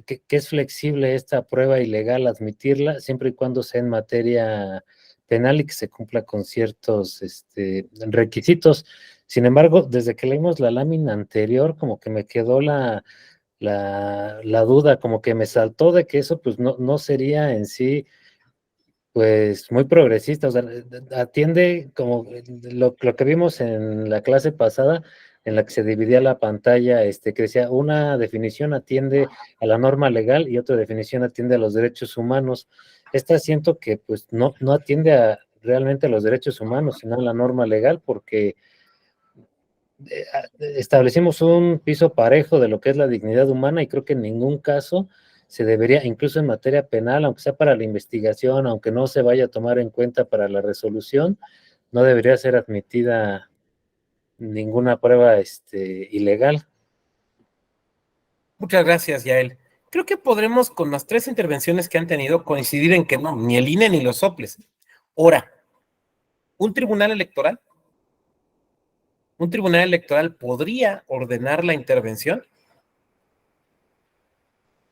que es flexible esta prueba ilegal admitirla, siempre y cuando sea en materia penal y que se cumpla con ciertos requisitos. Sin embargo, desde que leímos la lámina anterior, como que me quedó la duda, como que me saltó de que eso pues no sería en sí pues muy progresista, o sea, atiende como lo que vimos en la clase pasada, en la que se dividía la pantalla, que decía una definición atiende a la norma legal y otra definición atiende a los derechos humanos. Esta siento que pues no atiende realmente a los derechos humanos, sino a la norma legal, porque establecimos un piso parejo de lo que es la dignidad humana y creo que en ningún caso se debería, incluso en materia penal, aunque sea para la investigación, aunque no se vaya a tomar en cuenta para la resolución, no debería ser admitida ninguna prueba ilegal. Muchas gracias, Yael. Creo que podremos, con las 3 intervenciones que han tenido, coincidir en que no, ni el INE ni los soples. Ahora, ¿un tribunal electoral podría ordenar la intervención?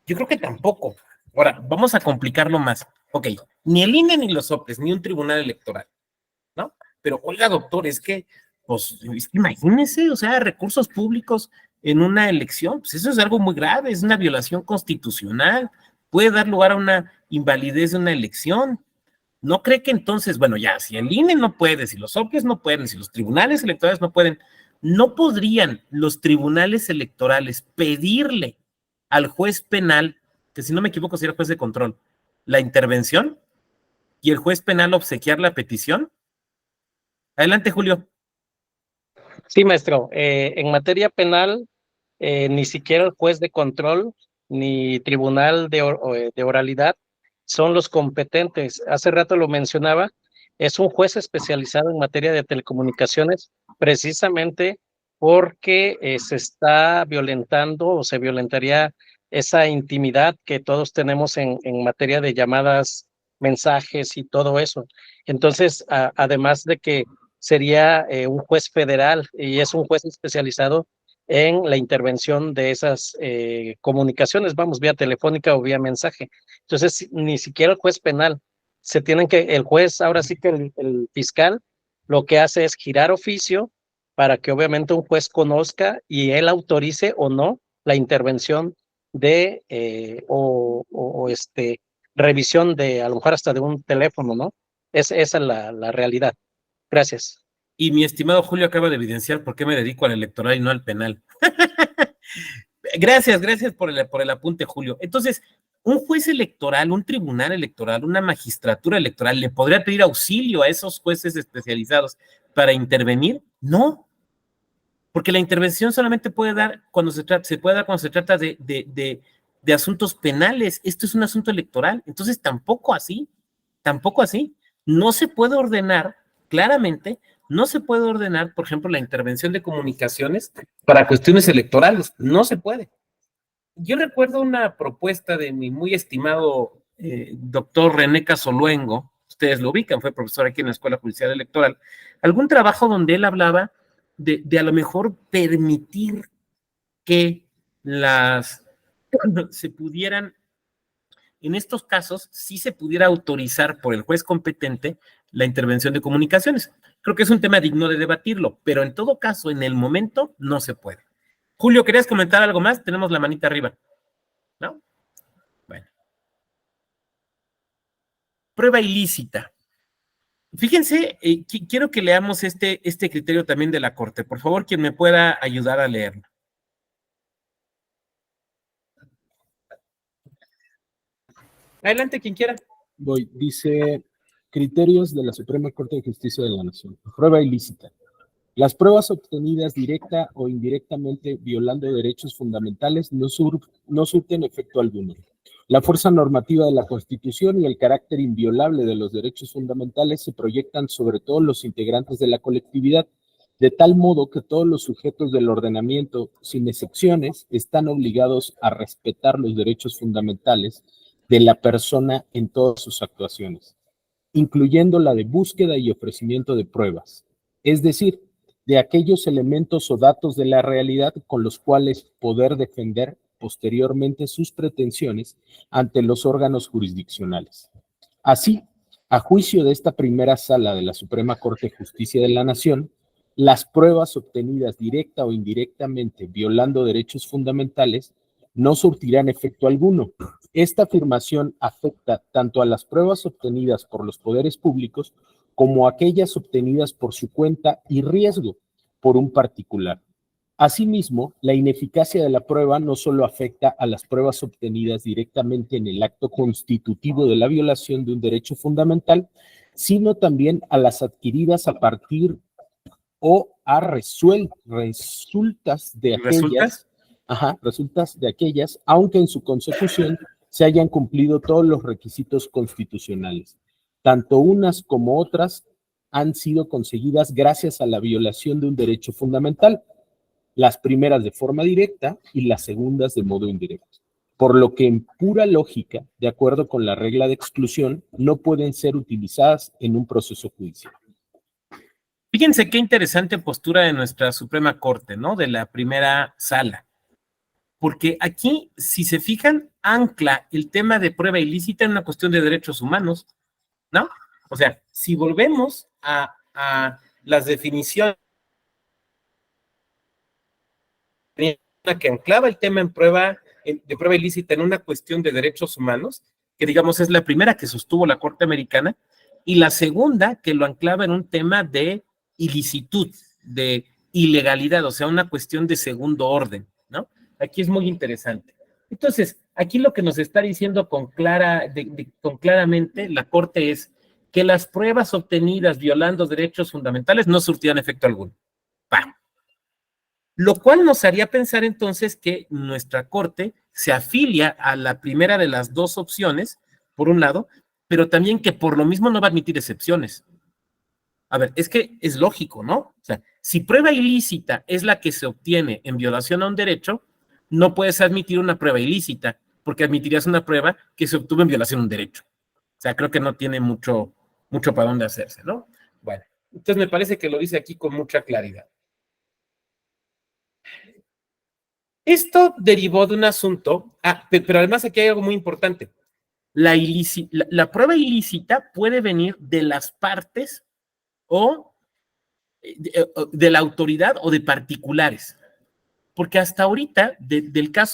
Yo creo que tampoco. Ahora, vamos a complicarlo más. Ok, ni el INE ni los soples, ni un tribunal electoral, ¿no? Pero, oiga, doctor, pues, imagínese, o sea, recursos públicos en una elección, pues eso es algo muy grave, es una violación constitucional, puede dar lugar a una invalidez de una elección. ¿No cree que entonces, bueno, ya, si el INE no puede, si los soples no pueden, si los tribunales electorales no pueden, ¿no podrían los tribunales electorales pedirle al juez penal, que si no me equivoco sería juez de control, la intervención y el juez penal obsequiar la petición? Adelante, Julio. Sí, maestro. En materia penal, ni siquiera el juez de control ni tribunal de oralidad son los competentes. Hace rato lo mencionaba, es un juez especializado en materia de telecomunicaciones, precisamente porque se está violentando o se violentaría esa intimidad que todos tenemos en materia de llamadas, mensajes y todo eso. Entonces, además de que sería un juez federal y es un juez especializado en la intervención de esas comunicaciones, vamos, vía telefónica o vía mensaje. Entonces, ni siquiera el juez penal, el juez, ahora sí que el fiscal, lo que hace es girar oficio para que obviamente un juez conozca y él autorice o no la intervención de revisión de, a lo mejor hasta de un teléfono, ¿no? Esa es la realidad. Gracias. Y mi estimado Julio acaba de evidenciar por qué me dedico al electoral y no al penal. Gracias por el apunte, Julio. Entonces, un juez electoral, un tribunal electoral, una magistratura electoral, ¿le podría pedir auxilio a esos jueces especializados para intervenir? No, porque la intervención solamente puede dar cuando se trata de asuntos penales. Esto es un asunto electoral, entonces tampoco así. No se puede ordenar, claramente, no se puede ordenar, por ejemplo, la intervención de comunicaciones para cuestiones electorales, no se puede. Yo recuerdo una propuesta de mi muy estimado doctor René Casoluengo, ustedes lo ubican, fue profesor aquí en la Escuela Judicial Electoral, algún trabajo donde él hablaba de a lo mejor permitir que se pudieran, en estos casos, sí se pudiera autorizar por el juez competente la intervención de comunicaciones. Creo que es un tema digno de debatirlo, pero en todo caso, en el momento, no se puede. Julio, ¿querías comentar algo más? Tenemos la manita arriba, ¿no? Bueno. Prueba ilícita. Fíjense, quiero que leamos este criterio también de la Corte. Por favor, quien me pueda ayudar a leerlo. Adelante, quien quiera. Dice, criterios de la Suprema Corte de Justicia de la Nación. Prueba ilícita. Las pruebas obtenidas directa o indirectamente violando derechos fundamentales no surten efecto alguno. La fuerza normativa de la Constitución y el carácter inviolable de los derechos fundamentales se proyectan sobre todos los integrantes de la colectividad, de tal modo que todos los sujetos del ordenamiento, sin excepciones, están obligados a respetar los derechos fundamentales de la persona en todas sus actuaciones, incluyendo la de búsqueda y ofrecimiento de pruebas, es decir, de aquellos elementos o datos de la realidad con los cuales poder defender posteriormente sus pretensiones ante los órganos jurisdiccionales. Así, a juicio de esta primera sala de la Suprema Corte de Justicia de la Nación, las pruebas obtenidas directa o indirectamente violando derechos fundamentales no surtirán efecto alguno. Esta afirmación afecta tanto a las pruebas obtenidas por los poderes públicos como aquellas obtenidas por su cuenta y riesgo por un particular. Asimismo, la ineficacia de la prueba no solo afecta a las pruebas obtenidas directamente en el acto constitutivo de la violación de un derecho fundamental, sino también a las adquiridas a partir o a resultas de aquellas, aunque en su consecución se hayan cumplido todos los requisitos constitucionales. Tanto unas como otras han sido conseguidas gracias a la violación de un derecho fundamental, las primeras de forma directa y las segundas de modo indirecto. Por lo que en pura lógica, de acuerdo con la regla de exclusión, no pueden ser utilizadas en un proceso judicial. Fíjense qué interesante postura de nuestra Suprema Corte, ¿no? De la primera sala. Porque aquí, si se fijan, ancla el tema de prueba ilícita en una cuestión de derechos humanos, ¿no? O sea, si volvemos a las definiciones que anclaba el tema de prueba ilícita en una cuestión de derechos humanos, que digamos es la primera que sostuvo la Corte Americana, y la segunda que lo anclaba en un tema de ilicitud, de ilegalidad, o sea, una cuestión de segundo orden, ¿no? Aquí es muy interesante. Entonces, aquí lo que nos está diciendo claramente la Corte es que las pruebas obtenidas violando derechos fundamentales no surtían efecto alguno. ¡Pam! Lo cual nos haría pensar entonces que nuestra Corte se afilia a la primera de las dos opciones, por un lado, pero también que por lo mismo no va a admitir excepciones. A ver, es que es lógico, ¿no? O sea, si prueba ilícita es la que se obtiene en violación a un derecho, no puedes admitir una prueba ilícita, porque admitirías una prueba que se obtuvo en violación a un derecho. O sea, creo que no tiene mucho para dónde hacerse, ¿no? Bueno, entonces me parece que lo dice aquí con mucha claridad. Esto derivó de un asunto, pero además aquí hay algo muy importante. La prueba ilícita puede venir de las partes o de la autoridad o de particulares. Porque hasta ahorita,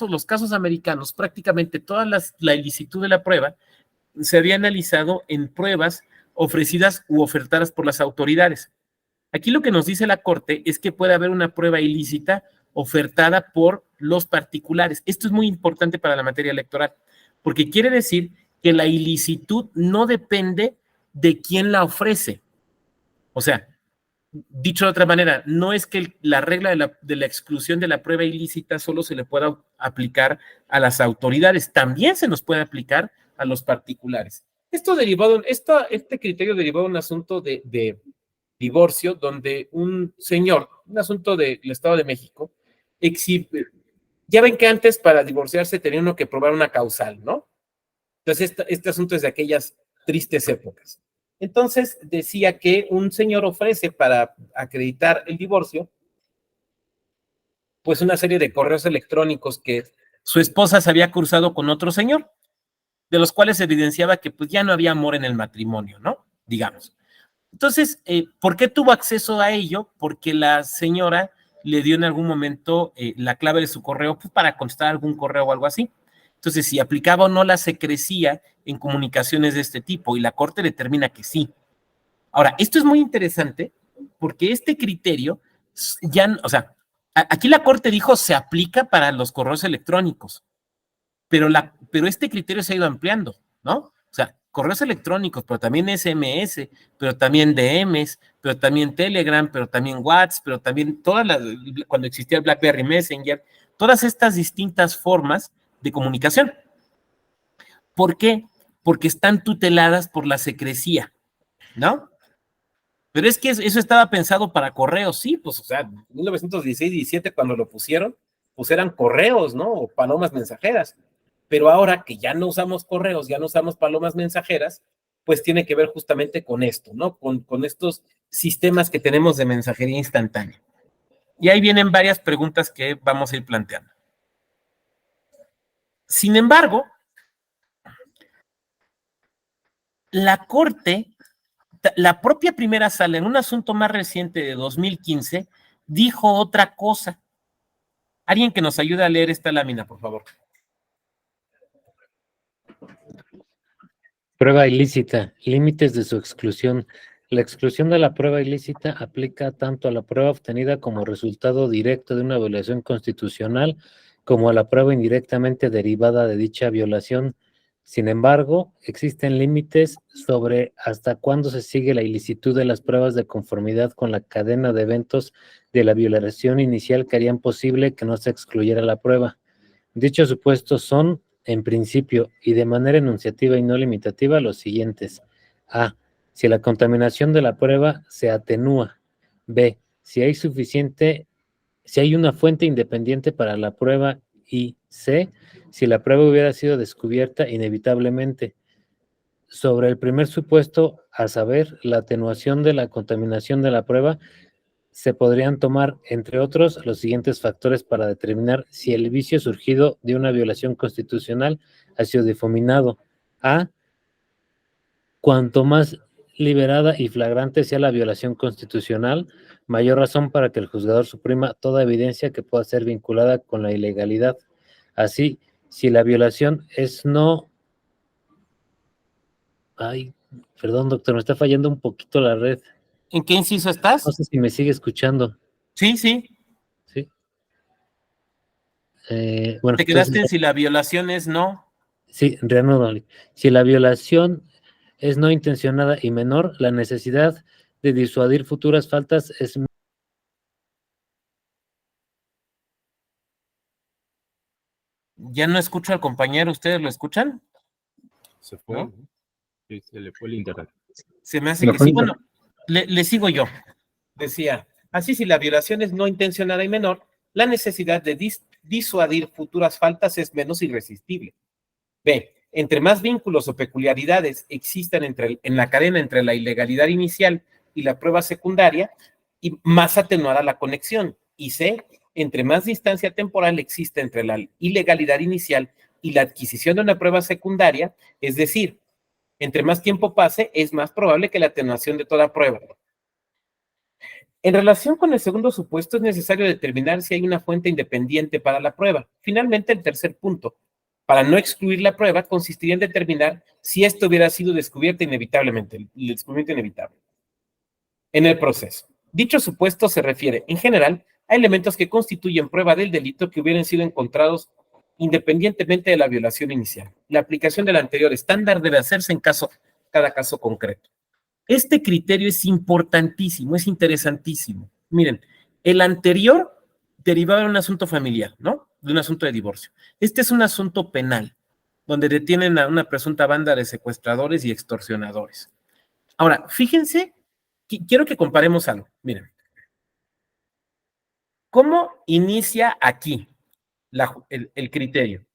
los casos americanos, prácticamente toda la ilicitud de la prueba se había analizado en pruebas ofrecidas u ofertadas por las autoridades. Aquí lo que nos dice la Corte es que puede haber una prueba ilícita ofertada por los particulares. Esto es muy importante para la materia electoral, porque quiere decir que la ilicitud no depende de quién la ofrece. O sea, dicho de otra manera, no es que la regla de la exclusión de la prueba ilícita solo se le pueda aplicar a las autoridades, también se nos puede aplicar a los particulares. Este criterio derivó de un asunto de divorcio donde un señor, un asunto del Estado de México, ya ven que antes para divorciarse tenía uno que probar una causal, ¿no? Entonces este asunto es de aquellas tristes épocas. Entonces decía que un señor ofrece para acreditar el divorcio, pues una serie de correos electrónicos que su esposa se había cruzado con otro señor, de los cuales se evidenciaba que pues ya no había amor en el matrimonio, ¿no? Digamos. Entonces, ¿por qué tuvo acceso a ello? Porque la señora le dio en algún momento la clave de su correo pues, para contestar algún correo o algo así. Entonces, si aplicaba o no la secrecía en comunicaciones de este tipo, y la Corte determina que sí. Ahora, esto es muy interesante porque este criterio ya, o sea, aquí la Corte dijo se aplica para los correos electrónicos, pero este criterio se ha ido ampliando, ¿no? O sea, correos electrónicos, pero también SMS, pero también DMs, pero también Telegram, pero también WhatsApp, pero también cuando existía el BlackBerry Messenger, todas estas distintas formas de comunicación. ¿Por qué? Porque están tuteladas por la secrecía, ¿no? Pero es que eso estaba pensado para correos, sí, pues, o sea, en 1916-17 cuando lo pusieron, pues eran correos, ¿no? O palomas mensajeras. Pero ahora que ya no usamos correos, ya no usamos palomas mensajeras, pues tiene que ver justamente con esto, ¿no? Con estos sistemas que tenemos de mensajería instantánea. Y ahí vienen varias preguntas que vamos a ir planteando. Sin embargo, la Corte, la propia primera sala, en un asunto más reciente de 2015, dijo otra cosa. Alguien que nos ayude a leer esta lámina, por favor. Prueba ilícita, límites de su exclusión. La exclusión de la prueba ilícita aplica tanto a la prueba obtenida como resultado directo de una violación constitucional como a la prueba indirectamente derivada de dicha violación. Sin embargo, existen límites sobre hasta cuándo se sigue la ilicitud de las pruebas de conformidad con la cadena de eventos de la violación inicial que harían posible que no se excluyera la prueba. Dichos supuestos son, en principio y de manera enunciativa y no limitativa, los siguientes. A. Si la contaminación de la prueba se atenúa. B. Si hay una fuente independiente para la prueba. Y C. Si la prueba hubiera sido descubierta inevitablemente. Sobre el primer supuesto, a saber, la atenuación de la contaminación de la prueba, se podrían tomar, entre otros, los siguientes factores para determinar si el vicio surgido de una violación constitucional ha sido difuminado. A. Cuanto más liberada y flagrante sea la violación constitucional, mayor razón para que el juzgador suprima toda evidencia que pueda ser vinculada con la ilegalidad. Así, si la violación es no... Ay, perdón, doctor, me está fallando un poquito la red. ¿En qué inciso estás? No sé si me sigue escuchando. Sí, sí. ¿Sí? Bueno, Te quedaste entonces, en si la violación es no. sí, reanudo. Si la violación es no intencionada y menor, la necesidad de disuadir futuras faltas es... Ya no escucho al compañero, ¿ustedes lo escuchan? Se fue. ¿No? Sí, se le fue el internet. Se me hace que sí. Bueno, le sigo yo. Decía, así si la violación es no intencionada y menor, la necesidad de disuadir futuras faltas es menos irresistible. B. Entre más vínculos o peculiaridades existan en la cadena entre la ilegalidad inicial y la prueba secundaria, y más atenuada la conexión. Y C. Entre más distancia temporal existe entre la ilegalidad inicial y la adquisición de una prueba secundaria, es decir, entre más tiempo pase, es más probable que la atenuación de toda prueba. En relación con el segundo supuesto, es necesario determinar si hay una fuente independiente para la prueba. Finalmente, el tercer punto, para no excluir la prueba, consistiría en determinar si esto hubiera sido descubierto inevitablemente, el descubrimiento inevitable, en el proceso. Dicho supuesto se refiere, en general, a elementos que constituyen prueba del delito que hubieran sido encontrados independientemente de la violación inicial. La aplicación del anterior estándar debe hacerse en cada caso concreto. Este criterio es importantísimo, es interesantísimo. Miren, el anterior derivaba de un asunto familiar, ¿no? De un asunto de divorcio. Este es un asunto penal, donde detienen a una presunta banda de secuestradores y extorsionadores. Ahora, fíjense, quiero que comparemos algo. Miren, ¿cómo inicia aquí el criterio?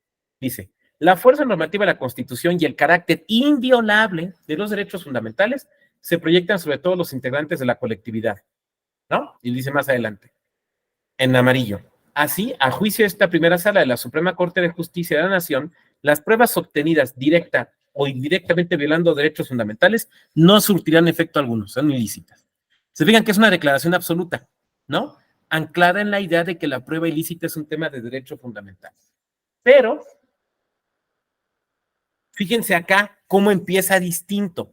Dice, la fuerza normativa de la Constitución y el carácter inviolable de los derechos fundamentales se proyectan sobre todos los integrantes de la colectividad, ¿no? Y dice más adelante, en amarillo. Así, a juicio de esta primera sala de la Suprema Corte de Justicia de la Nación, las pruebas obtenidas directa o indirectamente violando derechos fundamentales no surtirán efecto alguno, son ilícitas. Se fijan que es una declaración absoluta, ¿no? Anclada en la idea de que la prueba ilícita es un tema de derecho fundamental. Pero, fíjense acá cómo empieza distinto.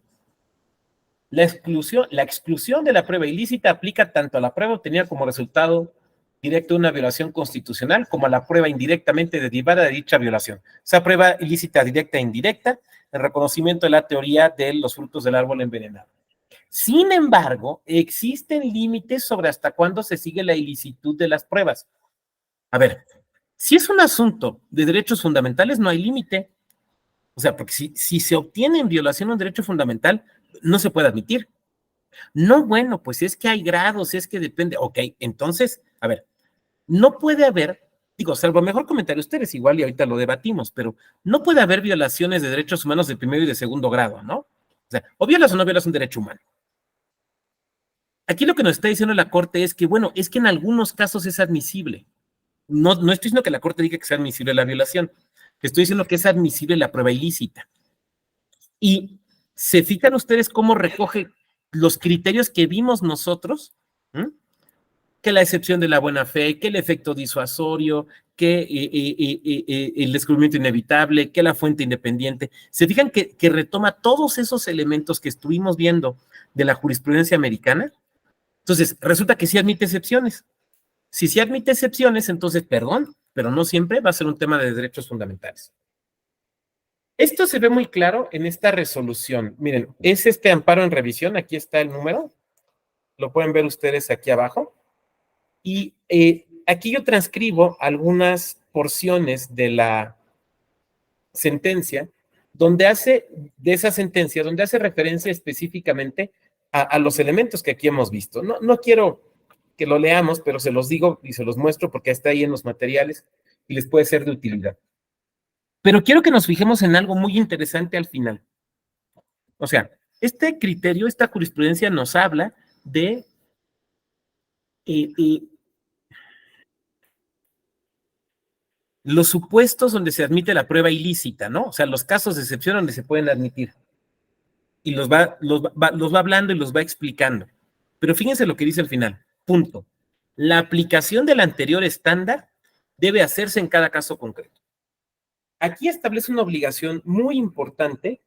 La exclusión de la prueba ilícita aplica tanto a la prueba obtenida como resultado directo de una violación constitucional como a la prueba indirectamente derivada de dicha violación. Esa prueba ilícita directa e indirecta, el reconocimiento de la teoría de los frutos del árbol envenenado. Sin embargo, existen límites sobre hasta cuándo se sigue la ilicitud de las pruebas. A ver, si es un asunto de derechos fundamentales, no hay límite. O sea, porque si se obtiene en violación a un derecho fundamental, no se puede admitir. No, bueno, pues es que hay grados, es que depende. Ok, entonces, a ver, no puede haber, digo, salvo mejor comentario ustedes, igual y ahorita lo debatimos, pero no puede haber violaciones de derechos humanos de primero y de segundo grado, ¿no? O sea, o violas o no violas un derecho humano. Aquí lo que nos está diciendo la Corte es que, bueno, es que en algunos casos es admisible. No estoy diciendo que la Corte diga que sea admisible la violación, estoy diciendo que es admisible la prueba ilícita. Y se fijan ustedes cómo recoge los criterios que vimos nosotros, ¿m? Que la excepción de la buena fe, que el efecto disuasorio, que el descubrimiento inevitable, que la fuente independiente. Se fijan que retoma todos esos elementos que estuvimos viendo de la jurisprudencia americana. Entonces, resulta que sí admite excepciones. Si sí admite excepciones, entonces, perdón, pero no siempre va a ser un tema de derechos fundamentales. Esto se ve muy claro en esta resolución. Miren, es este amparo en revisión, aquí está el número, lo pueden ver ustedes aquí abajo. Y aquí yo transcribo algunas porciones de la sentencia, donde hace, de esa sentencia, donde hace referencia específicamente a los elementos que aquí hemos visto. No quiero que lo leamos, pero se los digo y se los muestro porque está ahí en los materiales y les puede ser de utilidad. Pero quiero que nos fijemos en algo muy interesante al final. O sea, este criterio, esta jurisprudencia nos habla de los supuestos donde se admite la prueba ilícita, ¿no? O sea, los casos de excepción donde se pueden admitir. Y los va hablando y los va explicando. Pero fíjense lo que dice al final. Punto. La aplicación del anterior estándar debe hacerse en cada caso concreto. Aquí establece una obligación muy importante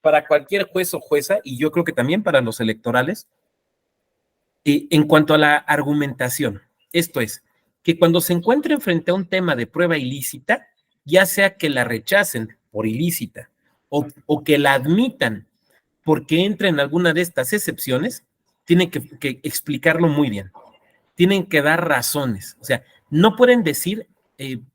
para cualquier juez o jueza, y yo creo que también para los electorales, en cuanto a la argumentación. Esto es, que cuando se encuentren frente a un tema de prueba ilícita, ya sea que la rechacen por ilícita o que la admitan porque entra en alguna de estas excepciones, tienen que explicarlo muy bien. Tienen que dar razones. O sea, no pueden decir,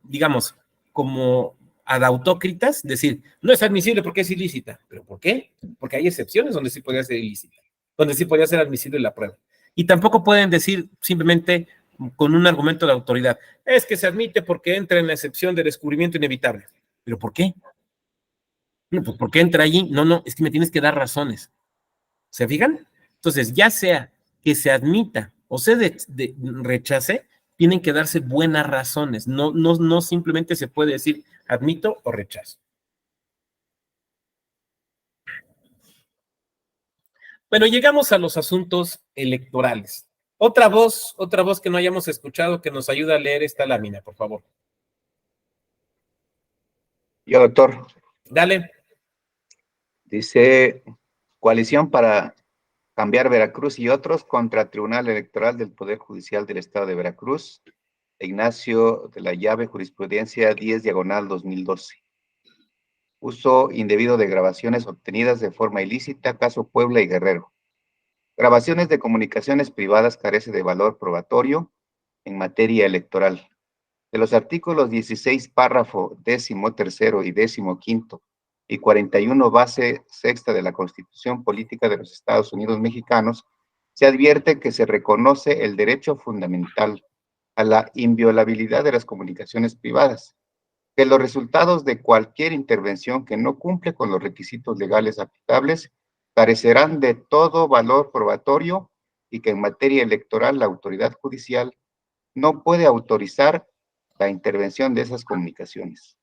digamos, como ad autócritas, decir, no es admisible porque es ilícita. ¿Pero por qué? Porque hay excepciones donde sí podría ser ilícita, donde sí podría ser admisible la prueba. Y tampoco pueden decir simplemente con un argumento de autoridad, es que se admite porque entra en la excepción de descubrimiento inevitable. ¿Pero por qué? No, pues ¿por qué entra allí? No, es que me tienes que dar razones. ¿Se fijan? Entonces, ya sea que se admita o se rechace, tienen que darse buenas razones. No simplemente se puede decir admito o rechazo. Bueno, llegamos a los asuntos electorales. Otra voz que no hayamos escuchado que nos ayuda a leer esta lámina, por favor. Yo, doctor. Dale. Dice, coalición para cambiar Veracruz y otros contra Tribunal Electoral del Poder Judicial del Estado de Veracruz, Ignacio de la Llave, jurisprudencia 10/2012. Uso indebido de grabaciones obtenidas de forma ilícita, caso Puebla y Guerrero. Grabaciones de comunicaciones privadas carece de valor probatorio en materia electoral. De los artículos 16, párrafo 13º y 15º y 41, base sexta de la Constitución Política de los Estados Unidos Mexicanos, se advierte que se reconoce el derecho fundamental a la inviolabilidad de las comunicaciones privadas, que los resultados de cualquier intervención que no cumple con los requisitos legales aplicables carecerán de todo valor probatorio y que en materia electoral la autoridad judicial no puede autorizar la intervención de esas comunicaciones.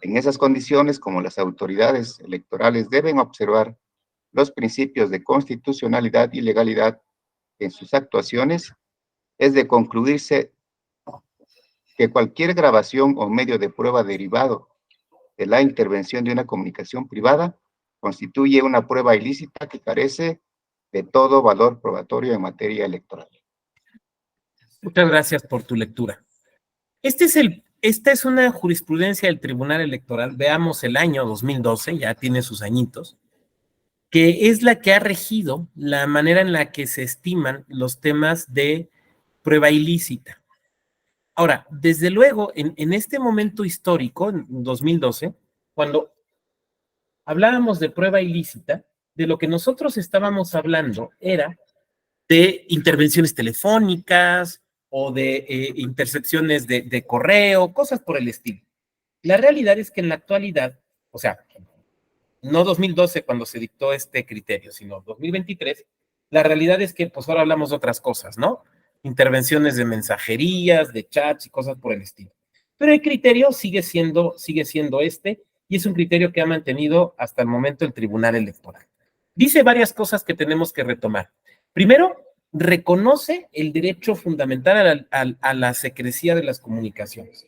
En esas condiciones, como las autoridades electorales deben observar los principios de constitucionalidad y legalidad en sus actuaciones, es de concluirse que cualquier grabación o medio de prueba derivado de la intervención de una comunicación privada constituye una prueba ilícita que carece de todo valor probatorio en materia electoral. Muchas gracias por tu lectura. Esta es una jurisprudencia del Tribunal Electoral, veamos el año 2012, ya tiene sus añitos, que es la que ha regido la manera en la que se estiman los temas de prueba ilícita. Ahora, desde luego, en este momento histórico, en 2012, cuando hablábamos de prueba ilícita, de lo que nosotros estábamos hablando era de intervenciones telefónicas o de intercepciones de correo, cosas por el estilo. La realidad es que en la actualidad, o sea, no 2012 cuando se dictó este criterio, sino 2023, la realidad es que pues ahora hablamos de otras cosas, ¿no? Intervenciones de mensajerías, de chats y cosas por el estilo. Pero el criterio sigue siendo este, y es un criterio que ha mantenido hasta el momento el Tribunal Electoral. Dice varias cosas que tenemos que retomar. Primero, reconoce el derecho fundamental a la secrecía de las comunicaciones.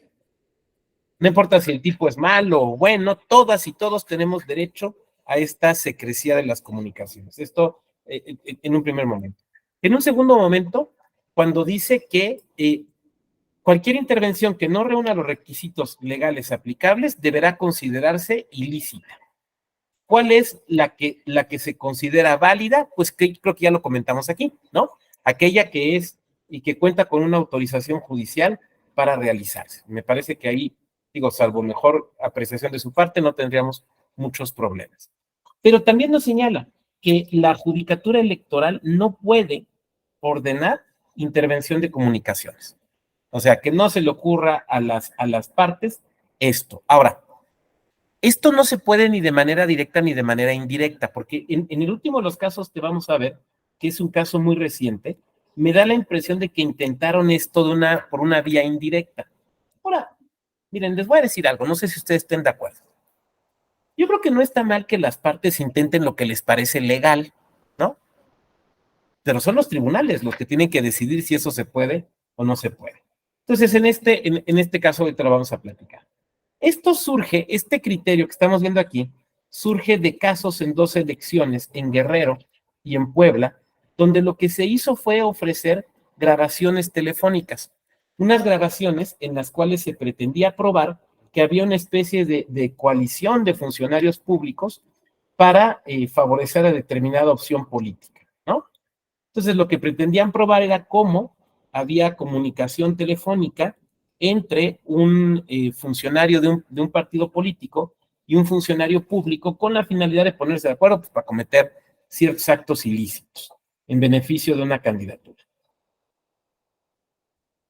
No importa si el tipo es malo o bueno, todas y todos tenemos derecho a esta secrecía de las comunicaciones. Esto en un primer momento. En un segundo momento, cuando dice que cualquier intervención que no reúna los requisitos legales aplicables deberá considerarse ilícita. ¿Cuál es la que se considera válida? Pues creo que ya lo comentamos aquí, ¿no? Aquella que es y que cuenta con una autorización judicial para realizarse. Me parece que ahí, digo, salvo mejor apreciación de su parte, no tendríamos muchos problemas. Pero también nos señala que la Judicatura Electoral no puede ordenar intervención de comunicaciones. O sea, que no se le ocurra a las partes esto. Ahora, esto no se puede ni de manera directa ni de manera indirecta, porque en el último de los casos que vamos a ver, que es un caso muy reciente, me da la impresión de que intentaron esto por una vía indirecta. Ahora, miren, les voy a decir algo, no sé si ustedes estén de acuerdo. Yo creo que no está mal que las partes intenten lo que les parece legal, ¿no? Pero son los tribunales los que tienen que decidir si eso se puede o no se puede. Entonces, en este caso, ahorita lo vamos a platicar. Esto surge, este criterio que estamos viendo aquí, surge de casos en 2 elecciones, en Guerrero y en Puebla, donde lo que se hizo fue ofrecer grabaciones telefónicas, unas grabaciones en las cuales se pretendía probar que había una especie de coalición de funcionarios públicos para favorecer a determinada opción política, ¿no? Entonces, lo que pretendían probar era cómo había comunicación telefónica entre un funcionario de un partido político y un funcionario público con la finalidad de ponerse de acuerdo pues, para cometer ciertos actos ilícitos en beneficio de una candidatura.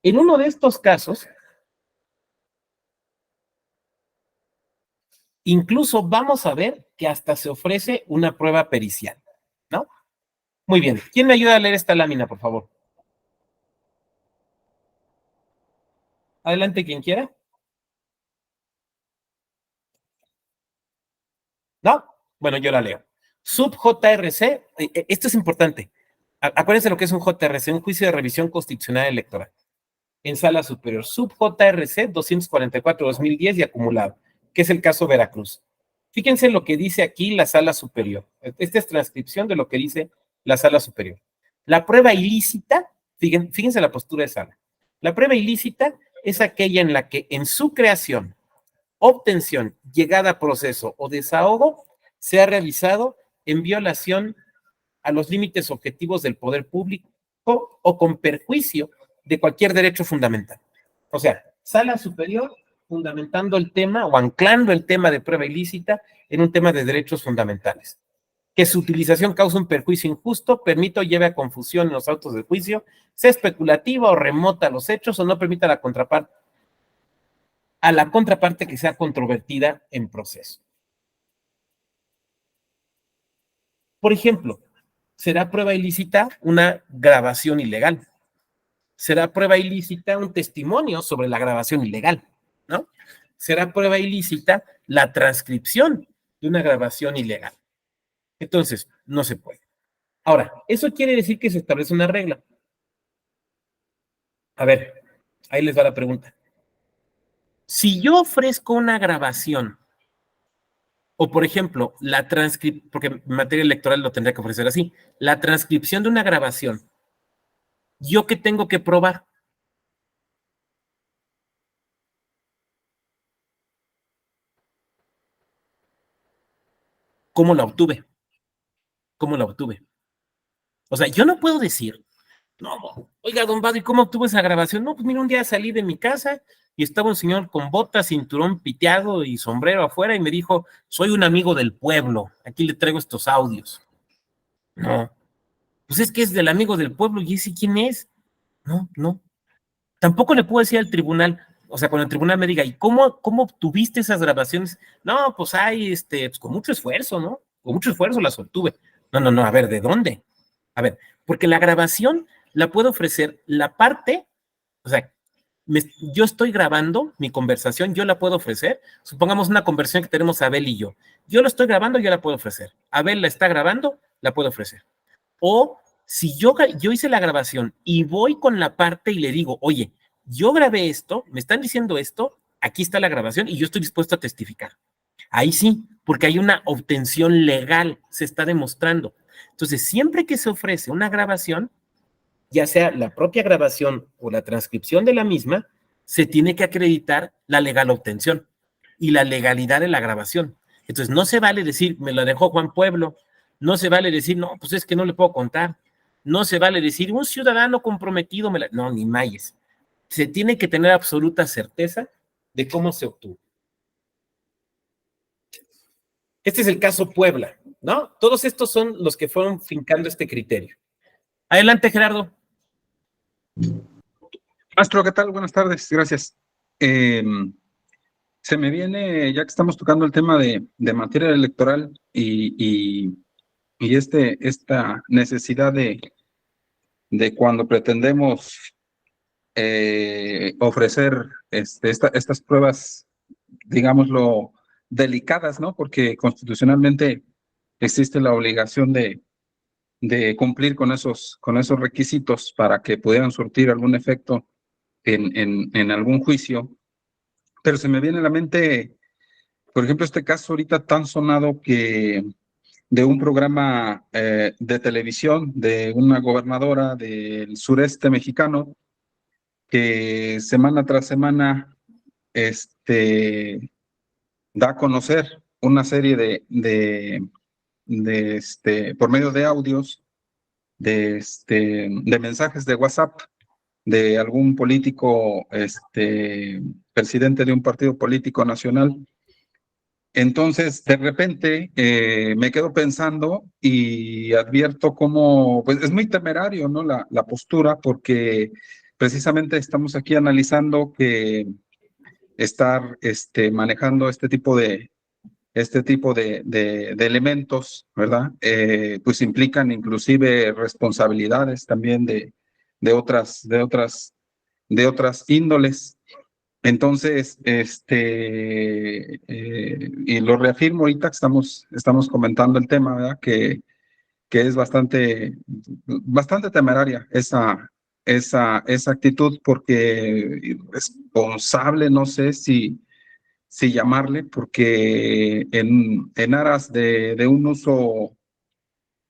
En uno de estos casos, incluso vamos a ver que hasta se ofrece una prueba pericial, ¿no? Muy bien. ¿Quién me ayuda a leer esta lámina, por favor? Adelante, quien quiera. ¿No? Bueno, yo la leo. Sub-JRC, esto es importante. Acuérdense lo que es un JRC, un juicio de revisión constitucional electoral. En sala superior, sub-JRC 244-2010 y acumulado, que es el caso Veracruz. Fíjense lo que dice aquí la sala superior. Esta es transcripción de lo que dice la sala superior. La prueba ilícita, fíjense la postura de sala. La prueba ilícita es aquella en la que en su creación, obtención, llegada a proceso o desahogo se ha realizado en violación a los límites objetivos del poder público o con perjuicio de cualquier derecho fundamental. O sea, sala superior fundamentando el tema o anclando el tema de prueba ilícita en un tema de derechos fundamentales. Que su utilización causa un perjuicio injusto, permita o lleve a confusión en los autos de juicio, sea especulativa o remota a los hechos o no permita a la contraparte que sea controvertida en proceso. Por ejemplo, ¿será prueba ilícita una grabación ilegal? ¿Será prueba ilícita un testimonio sobre la grabación ilegal? ¿No? ¿Será prueba ilícita la transcripción de una grabación ilegal? Entonces, no se puede. Ahora, eso quiere decir que se establece una regla. A ver, ahí les va la pregunta. Si yo ofrezco una grabación, o por ejemplo, la transcripción, porque en materia electoral lo tendría que ofrecer así, la transcripción de una grabación, ¿yo qué tengo que probar? ¿Cómo la obtuve? ¿Cómo la obtuve? O sea, yo no puedo decir, no, oiga, don Vado, ¿y cómo obtuvo esa grabación? No, pues mira, un día salí de mi casa y estaba un señor con botas, cinturón piteado y sombrero afuera y me dijo, soy un amigo del pueblo, aquí le traigo estos audios. No, pues es que es del amigo del pueblo y ese quién es. No. Tampoco le puedo decir al tribunal, o sea, cuando el tribunal me diga, ¿y cómo obtuviste esas grabaciones? No, pues hay, pues con mucho esfuerzo, ¿no? Con mucho esfuerzo las obtuve. No, a ver, ¿de dónde? A ver, porque la grabación la puede ofrecer la parte, o sea, yo estoy grabando mi conversación, yo la puedo ofrecer. Supongamos una conversación que tenemos Abel y yo. Yo lo estoy grabando, yo la puedo ofrecer. Abel la está grabando, la puedo ofrecer. O si yo hice la grabación y voy con la parte y le digo, oye, yo grabé esto, me están diciendo esto, aquí está la grabación y yo estoy dispuesto a testificar. Ahí sí, porque hay una obtención legal, se está demostrando. Entonces, siempre que se ofrece una grabación, ya sea la propia grabación o la transcripción de la misma, se tiene que acreditar la legal obtención y la legalidad de la grabación. Entonces, no se vale decir, me lo dejó Juan Pueblo, no se vale decir, no, pues es que no le puedo contar, no se vale decir, un ciudadano comprometido, no, ni mayes. Se tiene que tener absoluta certeza de cómo se obtuvo. Este es el caso Puebla, ¿no? Todos estos son los que fueron fincando este criterio. Adelante, Gerardo. Maestro, ¿qué tal? Buenas tardes, gracias. Se me viene, ya que estamos tocando el tema de materia electoral y esta necesidad de cuando pretendemos ofrecer estas pruebas, digámoslo, delicadas, ¿no? Porque constitucionalmente existe la obligación de cumplir con esos requisitos para que pudieran surtir algún efecto en algún juicio. Pero se me viene a la mente, por ejemplo, este caso ahorita tan sonado que de un programa de televisión de una gobernadora del sureste mexicano que semana tras semana da a conocer una serie por medio de audios, de mensajes de WhatsApp de algún político, presidente de un partido político nacional. Entonces, de repente, me quedo pensando y advierto cómo, pues es muy temerario, ¿no? La postura, porque precisamente estamos aquí analizando que estar manejando este tipo de elementos, ¿verdad? Pues implican inclusive responsabilidades también de otras índoles. Entonces, y lo reafirmo ahorita que estamos comentando el tema, ¿verdad? Que es bastante temeraria esa actitud, porque irresponsable, no sé si llamarle, porque en aras de un uso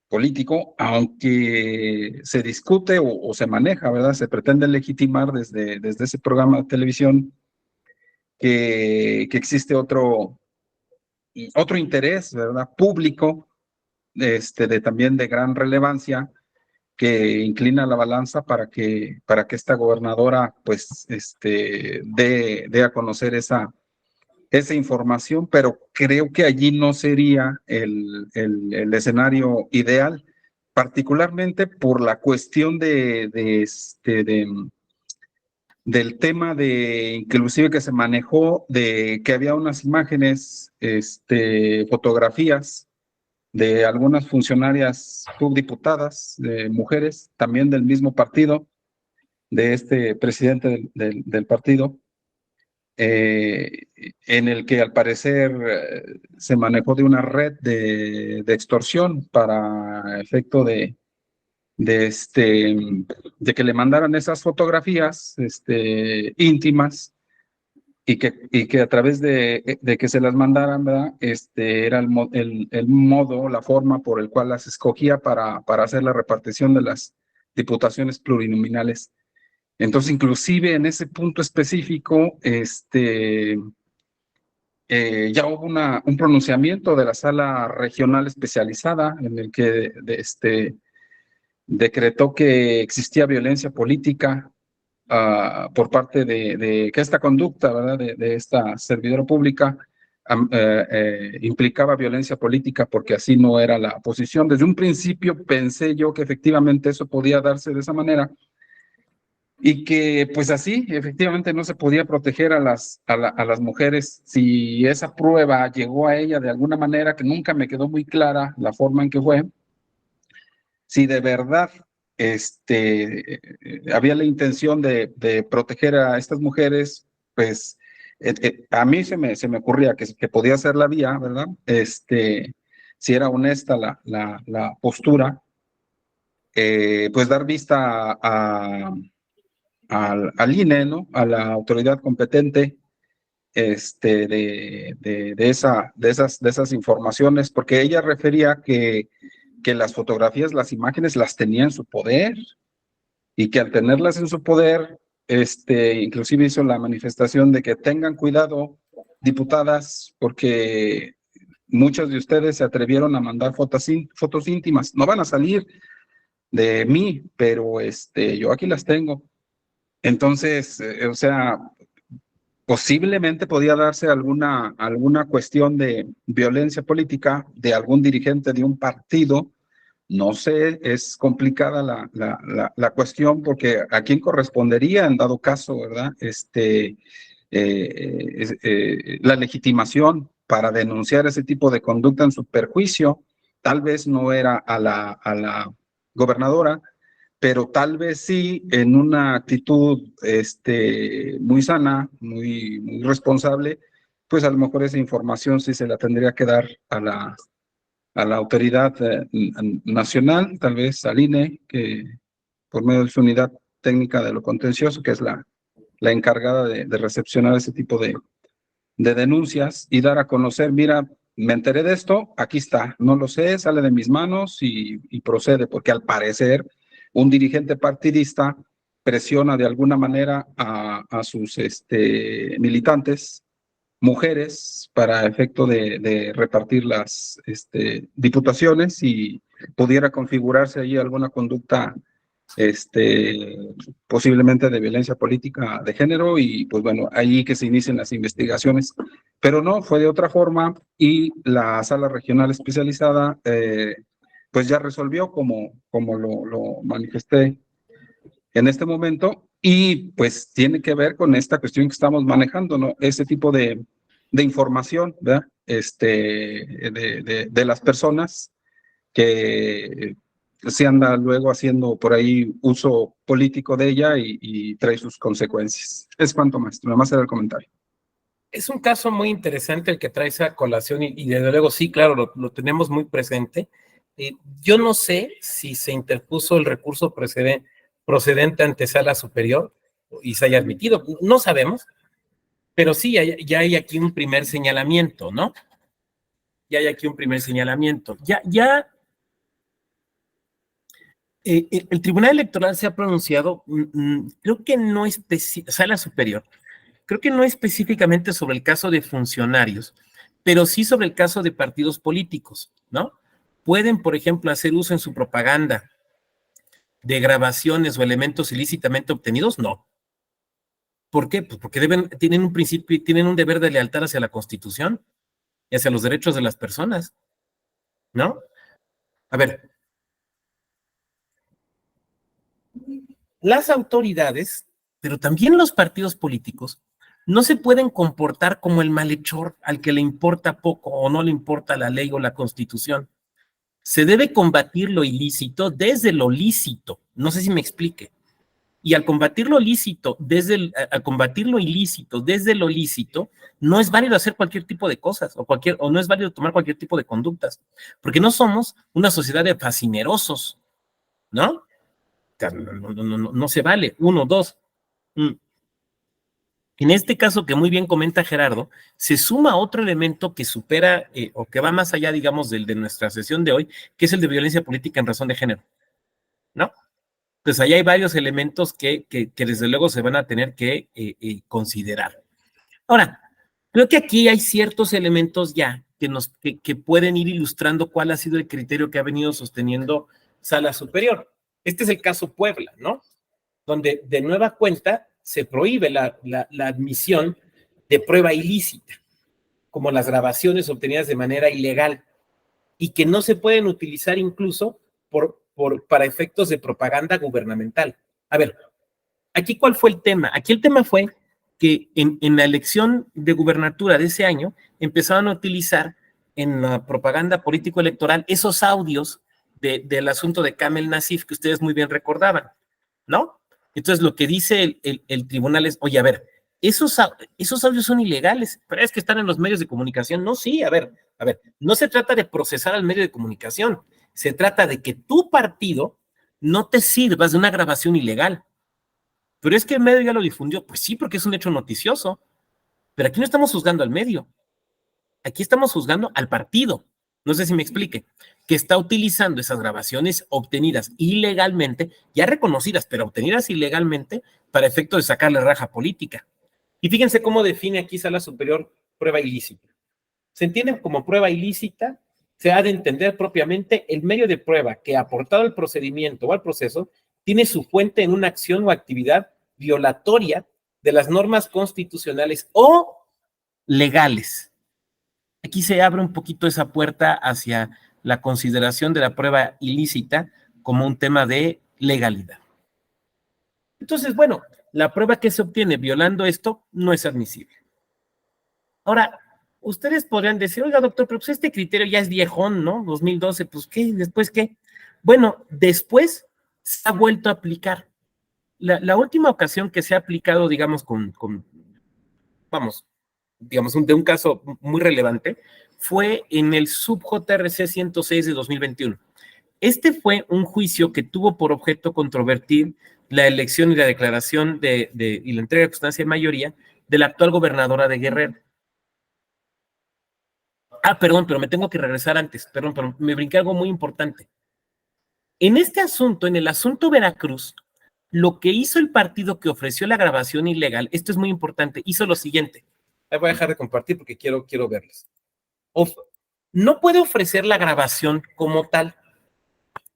político, aunque se discute o se maneja, ¿verdad? Se pretende legitimar desde ese programa de televisión que existe otro interés, ¿verdad? Público, también de gran relevancia, que inclina la balanza para que esta gobernadora, pues, dé a conocer esa información, pero creo que allí no sería el escenario ideal, particularmente por la cuestión del tema inclusive que se manejó, de que había unas imágenes, fotografías de algunas funcionarias subdiputadas, de mujeres, también del mismo partido, de este presidente del partido, en el que al parecer se manejó de una red de extorsión para efecto de que le mandaran esas fotografías íntimas, y que a través de que se las mandaran, ¿verdad? Era el modo, la forma por el cual las escogía para hacer la repartición de las diputaciones plurinominales. Entonces, inclusive en ese punto específico, ya hubo un pronunciamiento de la sala regional especializada en el que decretó que existía violencia política por parte de que esta conducta, ¿verdad? de esta servidora pública implicaba violencia política, porque así no era la posición. Desde un principio pensé yo que efectivamente eso podía darse de esa manera, y que pues así efectivamente no se podía proteger a las mujeres. Si esa prueba llegó a ella de alguna manera, que nunca me quedó muy clara la forma en que fue, si de verdad había la intención de proteger a estas mujeres, pues a mí se me ocurría que podía ser la vía, ¿verdad? Si era honesta la postura, pues dar vista al INE, ¿no? A la autoridad competente, de esas informaciones, porque ella refería que las fotografías, las imágenes las tenía en su poder y que al tenerlas en su poder, inclusive hizo la manifestación de que tengan cuidado, diputadas, porque muchos de ustedes se atrevieron a mandar fotos íntimas. No van a salir de mí, pero yo aquí las tengo. Entonces, o sea, posiblemente podía darse alguna cuestión de violencia política de algún dirigente de un partido. No sé, es complicada la cuestión, porque a quién correspondería en dado caso, ¿verdad? La legitimación para denunciar ese tipo de conducta en su perjuicio. Tal vez no era a la gobernadora, pero tal vez sí en una actitud muy sana, muy responsable, pues a lo mejor esa información sí se la tendría que dar a la autoridad nacional, tal vez al INE, que por medio de su unidad técnica de lo contencioso, que es la encargada de recepcionar ese tipo de denuncias y dar a conocer, mira, me enteré de esto, aquí está, no lo sé, sale de mis manos y procede, porque al parecer un dirigente partidista presiona de alguna manera a sus militantes, mujeres, para efecto de repartir las diputaciones, y pudiera configurarse ahí alguna conducta posiblemente de violencia política de género, y pues bueno, ahí que se inicien las investigaciones. Pero no, fue de otra forma, y la sala regional especializada pues ya resolvió como lo manifesté en este momento, y pues tiene que ver con esta cuestión que estamos manejando, ¿no? Ese tipo de información, ¿verdad? De las personas que se anda luego haciendo por ahí uso político de ella y trae sus consecuencias. Es cuanto, maestro, nada más era el comentario. Es un caso muy interesante el que trae esa colación y desde luego sí, claro, lo tenemos muy presente. Yo no sé si se interpuso el recurso procedente ante sala superior y se haya admitido, no sabemos, pero sí, ya hay aquí un primer señalamiento, ¿no? Ya hay aquí un primer señalamiento. El Tribunal Electoral se ha pronunciado, creo que no sala superior, creo que no específicamente sobre el caso de funcionarios, pero sí sobre el caso de partidos políticos, ¿no? Pueden, por ejemplo, hacer uso en su propaganda de grabaciones o elementos ilícitamente obtenidos, no. ¿Por qué? Pues porque tienen un principio, tienen un deber de lealtad hacia la Constitución y hacia los derechos de las personas, ¿no? A ver, las autoridades, pero también los partidos políticos, no se pueden comportar como el malhechor al que le importa poco o no le importa la ley o la Constitución. Se debe combatir lo ilícito desde lo lícito. No sé si me explique. Y al combatir lo ilícito desde lo lícito, no es válido hacer cualquier tipo de cosas o no es válido tomar cualquier tipo de conductas, porque no somos una sociedad de fascinerosos, ¿no? No se vale. 1, 2. En este caso que muy bien comenta Gerardo, se suma otro elemento que supera o que va más allá, digamos, del de nuestra sesión de hoy, que es el de violencia política en razón de género, ¿no? Pues ahí hay varios elementos que desde luego se van a tener que considerar. Ahora, creo que aquí hay ciertos elementos ya que pueden ir ilustrando cuál ha sido el criterio que ha venido sosteniendo Sala Superior. Este es el caso Puebla, ¿no? Donde de nueva cuenta se prohíbe la admisión de prueba ilícita, como las grabaciones obtenidas de manera ilegal, y que no se pueden utilizar incluso para efectos de propaganda gubernamental. A ver, aquí ¿cuál fue el tema? Aquí el tema fue que en la elección de gubernatura de ese año empezaron a utilizar en la propaganda político-electoral esos audios del asunto de Kamel Nasif que ustedes muy bien recordaban, ¿no? Entonces lo que dice el tribunal es, oye, a ver, esos audios son ilegales, pero es que están en los medios de comunicación. No, sí, a ver, no se trata de procesar al medio de comunicación, se trata de que tu partido no te sirvas de una grabación ilegal. Pero es que el medio ya lo difundió. Pues sí, porque es un hecho noticioso. Pero aquí no estamos juzgando al medio, aquí estamos juzgando al partido. No sé si me explique, que está utilizando esas grabaciones obtenidas ilegalmente, ya reconocidas, pero obtenidas ilegalmente, para efecto de sacarle raja política. Y fíjense cómo define aquí Sala Superior prueba ilícita. Se entiende como prueba ilícita, se ha de entender propiamente el medio de prueba que aportado al procedimiento o al proceso tiene su fuente en una acción o actividad violatoria de las normas constitucionales o legales. Aquí se abre un poquito esa puerta hacia la consideración de la prueba ilícita como un tema de legalidad. Entonces, bueno, la prueba que se obtiene violando esto no es admisible. Ahora, ustedes podrían decir, oiga, doctor, pero pues este criterio ya es viejón, ¿no? 2012, pues ¿qué? ¿Después qué? Bueno, después se ha vuelto a aplicar. La última ocasión que se ha aplicado, digamos, de un caso muy relevante, fue en el sub-JRC 106 de 2021. Este fue un juicio que tuvo por objeto controvertir la elección y la declaración y la entrega de constancia de mayoría de la actual gobernadora de Guerrero. Perdón, pero me tengo que regresar antes, perdón, pero me brinqué algo muy importante. En este asunto, en el asunto Veracruz, lo que hizo el partido que ofreció la grabación ilegal, esto es muy importante, hizo lo siguiente. Voy a dejar de compartir porque quiero verles. No puede ofrecer la grabación como tal,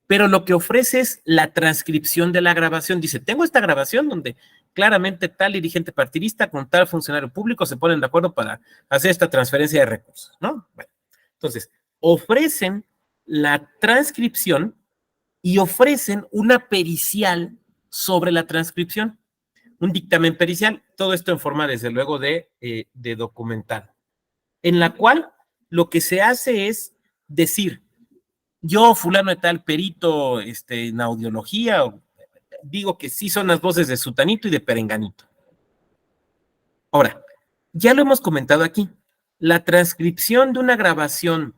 pero lo que ofrece es la transcripción de la grabación. Dice, tengo esta grabación donde claramente tal dirigente partidista con tal funcionario público se ponen de acuerdo para hacer esta transferencia de recursos, ¿no? Bueno, entonces, ofrecen la transcripción y ofrecen una pericial sobre la transcripción, un dictamen pericial, todo esto en forma, desde luego, de documental, en la cual lo que se hace es decir, yo, fulano de tal, perito en audiología, digo que sí son las voces de Sutanito y de Perenganito. Ahora, ya lo hemos comentado aquí, la transcripción de una grabación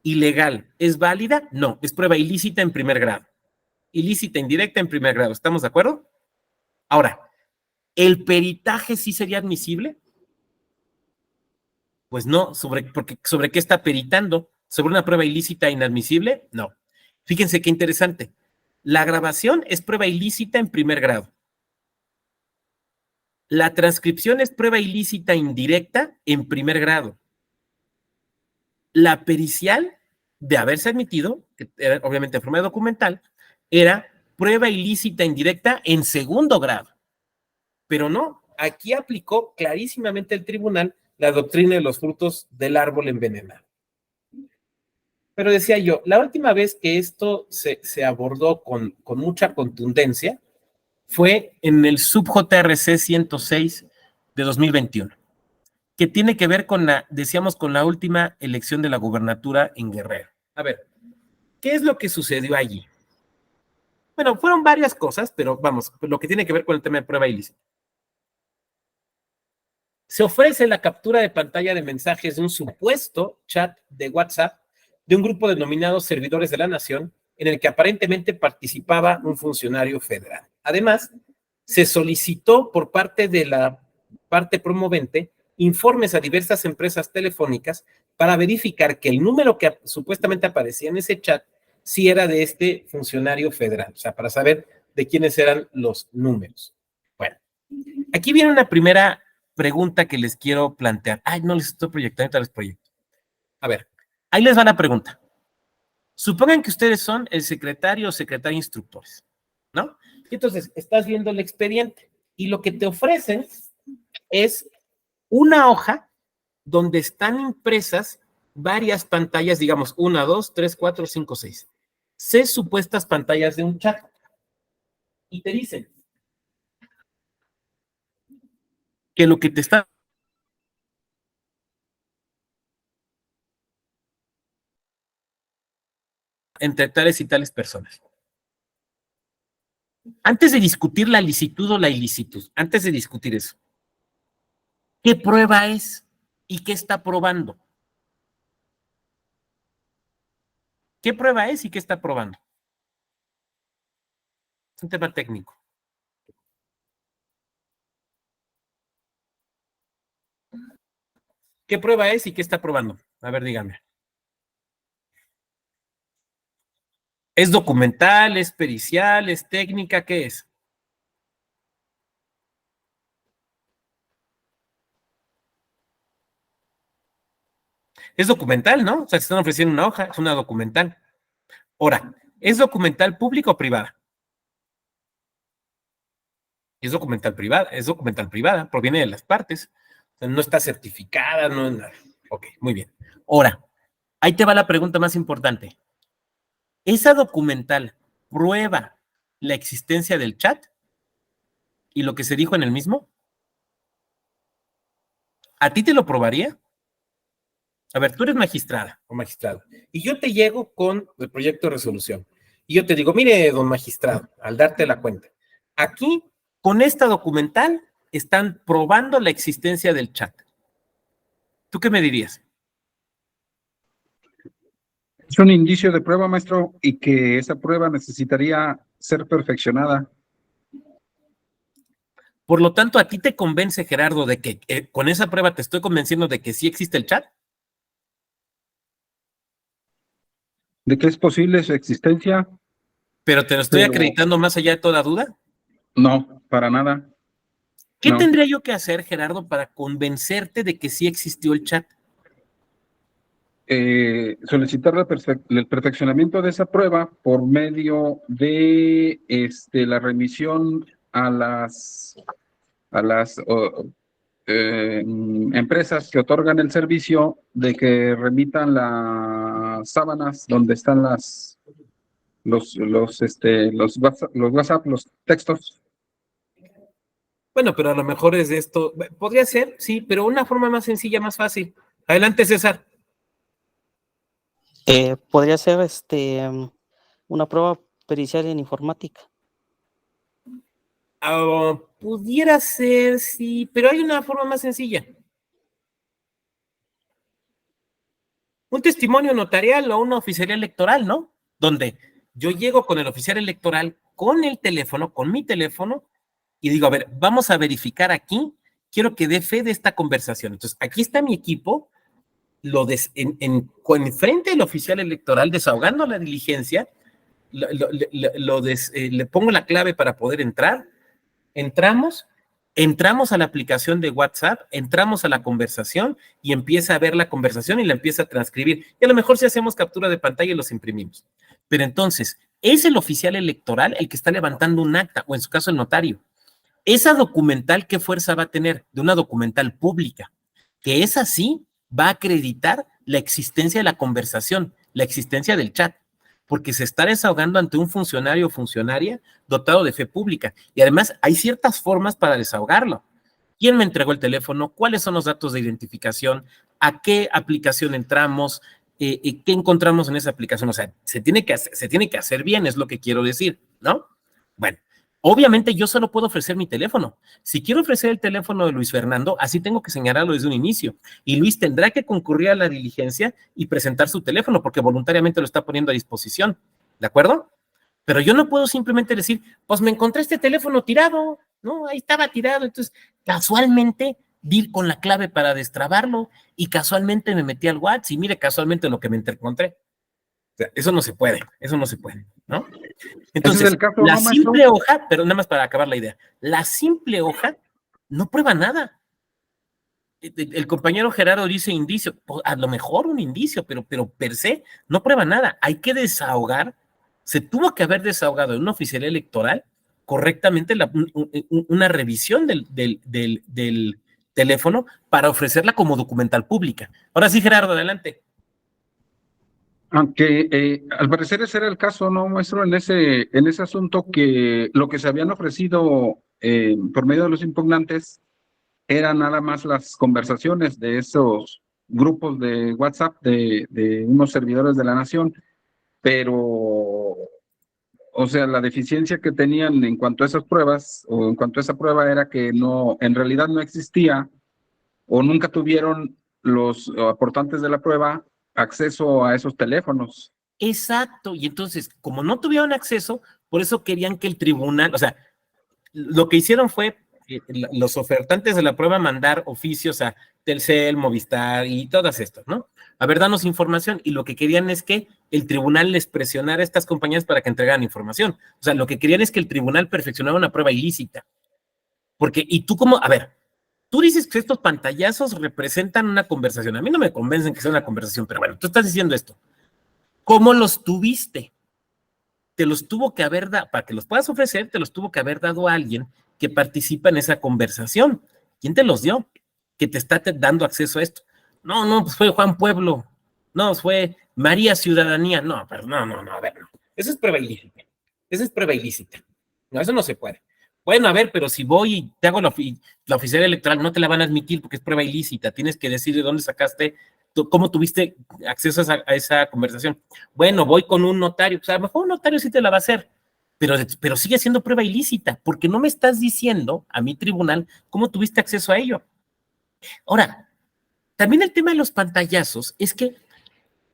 ilegal ¿es válida? No, es prueba ilícita en primer grado. Ilícita indirecta en primer grado, ¿estamos de acuerdo? Ahora, ¿el peritaje sí sería admisible? Pues no, porque ¿sobre qué está peritando? ¿Sobre una prueba ilícita inadmisible? No. Fíjense qué interesante. La grabación es prueba ilícita en primer grado. La transcripción es prueba ilícita indirecta en primer grado. La pericial, de haberse admitido, que era obviamente en forma documental, era prueba ilícita indirecta en segundo grado. Pero no, aquí aplicó clarísimamente el tribunal la doctrina de los frutos del árbol envenenado. Pero decía yo, la última vez que esto se abordó con mucha contundencia fue en el sub-JRC 106 de 2021, que tiene que ver con con la última elección de la gubernatura en Guerrero. A ver, ¿qué es lo que sucedió allí? Bueno, fueron varias cosas, pero vamos, lo que tiene que ver con el tema de prueba ilícita. Se ofrece la captura de pantalla de mensajes de un supuesto chat de WhatsApp de un grupo denominado Servidores de la Nación, en el que aparentemente participaba un funcionario federal. Además, se solicitó por parte de la parte promovente informes a diversas empresas telefónicas para verificar que el número que supuestamente aparecía en ese chat sí era de este funcionario federal, o sea, para saber de quiénes eran los números. Bueno, aquí viene una primera pregunta que les quiero plantear. Ay, no les estoy proyectando, ahorita les proyecto. A ver, ahí les va la pregunta. Supongan que ustedes son el secretario o secretaria instructores, ¿no? Y entonces estás viendo el expediente y lo que te ofrecen es una hoja donde están impresas varias pantallas, digamos, 1, 2, 3, 4, 5, 6. 6 supuestas pantallas de un chat. Y te dicen que lo que te está entre tales y tales personas. Antes de discutir la licitud o la ilicitud, antes de discutir eso, ¿qué prueba es y qué está probando? ¿Qué prueba es y qué está probando? Es un tema técnico. ¿Qué prueba es y qué está probando? A ver, dígame. ¿Es documental, es pericial, es técnica? ¿Qué es? Es documental, ¿no? O sea, se están ofreciendo una hoja, es una documental. Ahora, ¿es documental pública o privada? Es documental privada, proviene de las partes. O sea, no está certificada, no es nada. Ok, muy bien. Ahora, ahí te va la pregunta más importante. ¿Esa documental prueba la existencia del chat y lo que se dijo en el mismo? ¿A ti te lo probaría? A ver, tú eres magistrada o magistrado, y yo te llego con el proyecto de resolución. Y yo te digo, mire, don magistrado, al darte la cuenta, aquí, con esta documental, están probando la existencia del chat. ¿Tú qué me dirías? Es un indicio de prueba, maestro, y que esa prueba necesitaría ser perfeccionada. Por lo tanto, ¿a ti te convence, Gerardo, de que con esa prueba te estoy convenciendo de que sí existe el chat? De que es posible su existencia, ¿Pero te lo estoy pero acreditando más allá de toda duda? no, para nada. ¿Qué No. tendría yo que hacer, Gerardo, para convencerte de que sí existió el chat? Solicitar el perfeccionamiento de esa prueba por medio de la remisión a las empresas que otorgan el servicio de que remitan las sábanas donde están los WhatsApp, los textos. Bueno, pero a lo mejor es de esto. Podría ser, sí, pero una forma más sencilla, más fácil. Adelante, César. Podría ser una prueba pericial en informática. Pudiera ser, sí, pero hay una forma más sencilla. Un testimonio notarial o una oficialía electoral, ¿no? Donde yo llego con el oficial electoral, con el teléfono, con mi teléfono, y digo, a ver, vamos a verificar aquí, quiero que dé fe de esta conversación. Entonces, aquí está mi equipo, en frente del oficial electoral, desahogando la diligencia, le pongo la clave para poder entrar, entramos a la aplicación de WhatsApp, entramos a la conversación y empieza a ver la conversación y la empieza a transcribir. Y a lo mejor si hacemos captura de pantalla y los imprimimos. Pero entonces, es el oficial electoral el que está levantando un acta, o en su caso el notario. Esa documental, ¿qué fuerza va a tener? De una documental pública, que esa sí va a acreditar la existencia de la conversación, la existencia del chat, porque se está desahogando ante un funcionario o funcionaria dotado de fe pública. Y además hay ciertas formas para desahogarlo. ¿Quién me entregó el teléfono? ¿Cuáles son los datos de identificación? ¿A qué aplicación entramos? ¿Qué encontramos en esa aplicación? O sea, se tiene que hacer bien, es lo que quiero decir, ¿no? Bueno, obviamente yo solo puedo ofrecer mi teléfono. Si quiero ofrecer el teléfono de Luis Fernando, así tengo que señalarlo desde un inicio. Y Luis tendrá que concurrir a la diligencia y presentar su teléfono porque voluntariamente lo está poniendo a disposición. ¿De acuerdo? Pero yo no puedo simplemente decir, pues me encontré este teléfono tirado, ¿no? Ahí estaba tirado. Entonces, casualmente di con la clave para destrabarlo y casualmente me metí al WhatsApp y mire casualmente lo que me encontré. O sea, eso no se puede, ¿no? Entonces, ¿Ese es el caso, la no, maestro? simple hoja, pero nada más para acabar la idea, la simple hoja no prueba nada. El compañero Gerardo dice indicio, pues, a lo mejor un indicio, pero per se no prueba nada. Hay que desahogar, se tuvo que haber desahogado en una oficialía electoral correctamente una revisión del teléfono para ofrecerla como documental pública. Ahora sí, Gerardo, adelante. Aunque al parecer ese era el caso, ¿no, maestro? En ese asunto, que lo que se habían ofrecido por medio de los impugnantes eran nada más las conversaciones de esos grupos de WhatsApp de unos servidores de la nación, pero, o sea, la deficiencia que tenían en cuanto a esas pruebas, o en cuanto a esa prueba, era que no, en realidad no existía, o nunca tuvieron los aportantes de la prueba acceso a esos teléfonos. Exacto, y entonces, como no tuvieron acceso, por eso querían que el tribunal, o sea, lo que hicieron fue los ofertantes de la prueba mandar oficios a Telcel, Movistar y todas estas, ¿no? A ver, danos información. Y lo que querían es que el tribunal les presionara a estas compañías para que entregaran información. O sea, lo que querían es que el tribunal perfeccionara una prueba ilícita. Porque, y tú como, a ver, tú dices que estos pantallazos representan una conversación. A mí no me convencen que sea una conversación, pero bueno, tú estás diciendo esto. ¿Cómo los tuviste? Te los tuvo que haber dado, para que los puedas ofrecer, te los tuvo que haber dado a alguien que participa en esa conversación. ¿Quién te los dio? Que te está dando acceso a esto. No, pues fue Juan Pueblo. No, fue María Ciudadanía. No, pero no, a ver, no. Eso es prueba ilícita. Eso es prueba ilícita. No, eso no se puede. Bueno, a ver, pero si voy y te hago la oficial electoral, no te la van a admitir porque es prueba ilícita. Tienes que decir de dónde sacaste, cómo tuviste acceso a esa conversación. Bueno, voy con un notario. O sea, a lo mejor un notario sí te la va a hacer, pero sigue siendo prueba ilícita, porque no me estás diciendo a mi tribunal cómo tuviste acceso a ello. Ahora, también el tema de los pantallazos es que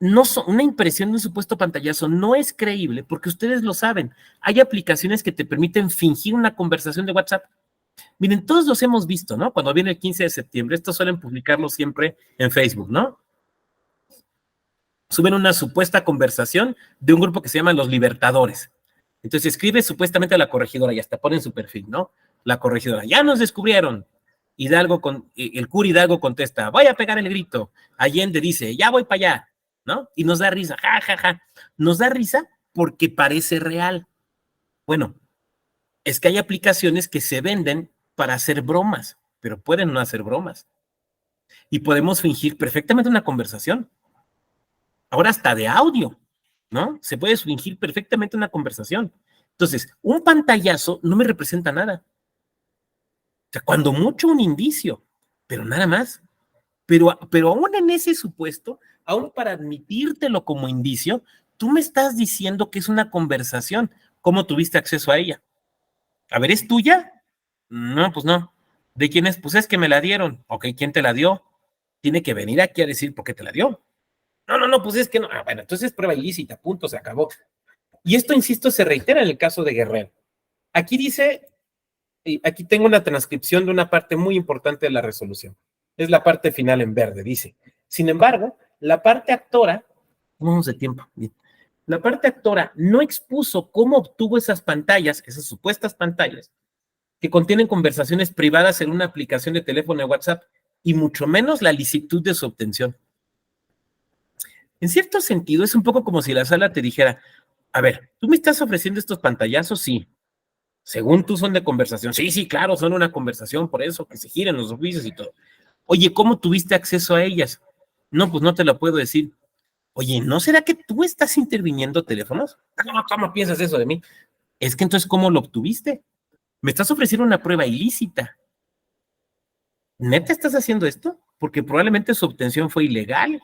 no son, una impresión de un supuesto pantallazo no es creíble porque ustedes lo saben. Hay aplicaciones que te permiten fingir una conversación de WhatsApp. Miren, todos los hemos visto, ¿no? Cuando viene el 15 de septiembre, estos suelen publicarlo siempre en Facebook, ¿no? Suben una supuesta conversación de un grupo que se llama Los Libertadores. Entonces escribe supuestamente a la corregidora y hasta ponen su perfil, ¿no? La corregidora, ya nos descubrieron. El cura Hidalgo contesta, voy a pegar el grito. Allende dice, ya voy para allá, ¿no? Y nos da risa, ja, ja, ja. Nos da risa porque parece real. Bueno, es que hay aplicaciones que se venden para hacer bromas, pero pueden no hacer bromas. Y podemos fingir perfectamente una conversación. Ahora hasta de audio, ¿no? Se puede fingir perfectamente una conversación. Entonces, un pantallazo no me representa nada. O sea, cuando mucho un indicio, pero nada más. Pero aún en ese supuesto, aún para admitírtelo como indicio, tú me estás diciendo que es una conversación. ¿Cómo tuviste acceso a ella? A ver, ¿es tuya? No, pues no. ¿De quién es? Pues es que me la dieron. Ok, ¿quién te la dio? Tiene que venir aquí a decir por qué te la dio. No, pues es que no. Bueno, entonces es prueba ilícita, punto, se acabó. Y esto, insisto, se reitera en el caso de Guerrero. Aquí dice, aquí tengo una transcripción de una parte muy importante de la resolución. Es la parte final en verde, dice. Sin embargo, la parte actora, vamos de tiempo, bien. La parte actora no expuso cómo obtuvo esas pantallas, esas supuestas pantallas, que contienen conversaciones privadas en una aplicación de teléfono de WhatsApp, y mucho menos la licitud de su obtención. En cierto sentido, es un poco como si la sala te dijera, a ver, ¿tú me estás ofreciendo estos pantallazos? Sí. Según tú son de conversación. Sí, claro, son una conversación, por eso que se giren los oficios y todo. Oye, ¿cómo tuviste acceso a ellas? No, pues no te lo puedo decir. Oye, ¿no será que tú estás interviniendo teléfonos? No, ¿cómo piensas eso de mí? Es que entonces, ¿cómo lo obtuviste? Me estás ofreciendo una prueba ilícita. ¿Neta estás haciendo esto? Porque probablemente su obtención fue ilegal.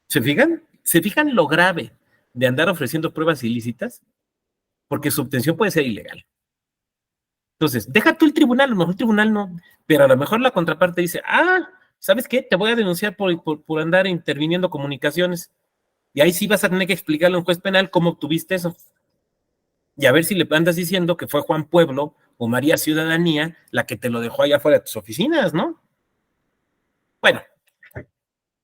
¿Se fijan? ¿Se fijan lo grave de andar ofreciendo pruebas ilícitas? Porque su obtención puede ser ilegal. Entonces, deja tú el tribunal, a lo mejor el tribunal no, pero a lo mejor la contraparte dice, ¿sabes qué? Te voy a denunciar por andar interviniendo comunicaciones. Y ahí sí vas a tener que explicarle a un juez penal cómo obtuviste eso. Y a ver si le andas diciendo que fue Juan Pueblo o María Ciudadanía la que te lo dejó allá afuera de tus oficinas, ¿no? Bueno,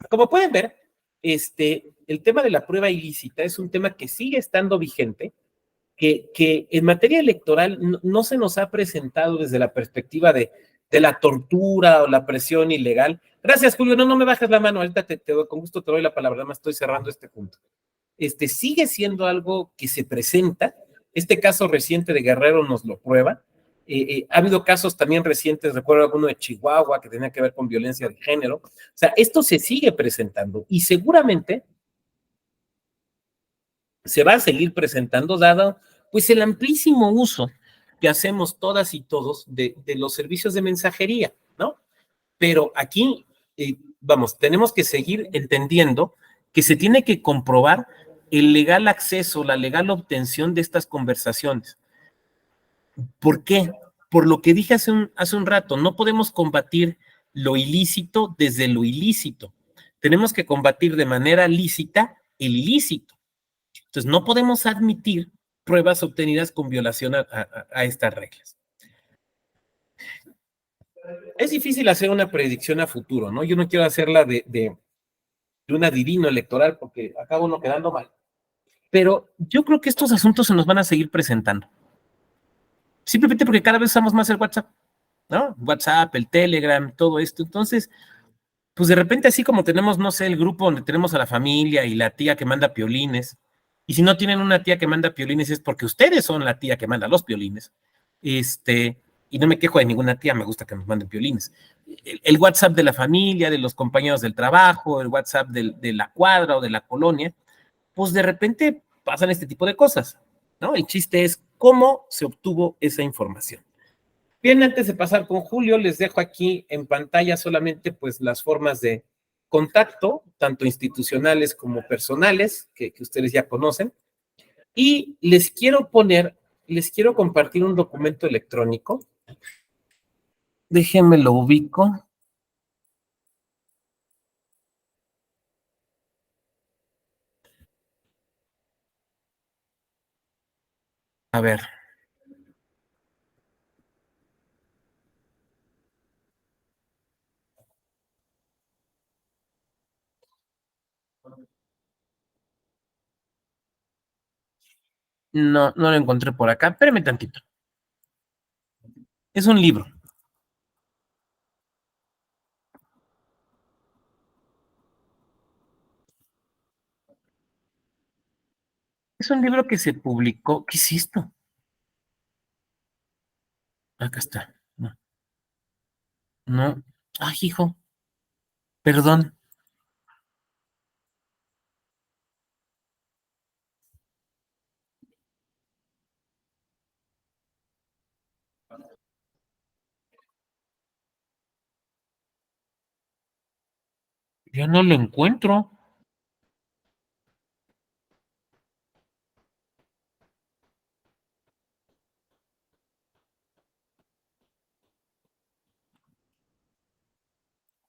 como pueden ver, el tema de la prueba ilícita es un tema que sigue estando vigente, que en materia electoral no se nos ha presentado desde la perspectiva de la tortura o la presión ilegal. Gracias, Julio. No me bajes la mano. Ahorita con gusto te doy la palabra. Nada más estoy cerrando este punto. Sigue siendo algo que se presenta. Este caso reciente de Guerrero nos lo prueba. Ha habido casos también recientes, recuerdo alguno de Chihuahua que tenía que ver con violencia de género. O sea, esto se sigue presentando y seguramente se va a seguir presentando dado pues el amplísimo uso que hacemos todas y todos de los servicios de mensajería, ¿no? Pero aquí, tenemos que seguir entendiendo que se tiene que comprobar el legal acceso, la legal obtención de estas conversaciones. ¿Por qué? Por lo que dije hace un rato, no podemos combatir lo ilícito desde lo ilícito. Tenemos que combatir de manera lícita el ilícito. Entonces, no podemos admitir pruebas obtenidas con violación a estas reglas. Es difícil hacer una predicción a futuro, ¿no? Yo no quiero hacerla de un adivino electoral porque acaba uno quedando mal. Pero yo creo que estos asuntos se nos van a seguir presentando. Simplemente porque cada vez usamos más el WhatsApp, ¿no? WhatsApp, el Telegram, todo esto. Entonces, pues de repente así como tenemos, no sé, el grupo donde tenemos a la familia y la tía que manda piolines, y si no tienen una tía que manda piolines es porque ustedes son la tía que manda los piolines, y no me quejo de ninguna tía, me gusta que nos manden piolines. El WhatsApp de la familia, de los compañeros del trabajo, el WhatsApp de la cuadra o de la colonia, pues de repente pasan este tipo de cosas, ¿no? El chiste es cómo se obtuvo esa información. Bien, antes de pasar con Julio, les dejo aquí en pantalla solamente pues las formas de contacto, tanto institucionales como personales, que ustedes ya conocen. Y les quiero compartir un documento electrónico. Déjenme lo ubico. A ver. No, no lo encontré por acá. Espérenme tantito. Es un libro. Es un libro que se publicó. ¿Qué es esto? Acá está. No. No. Ay, hijo. Perdón. Ya no lo encuentro.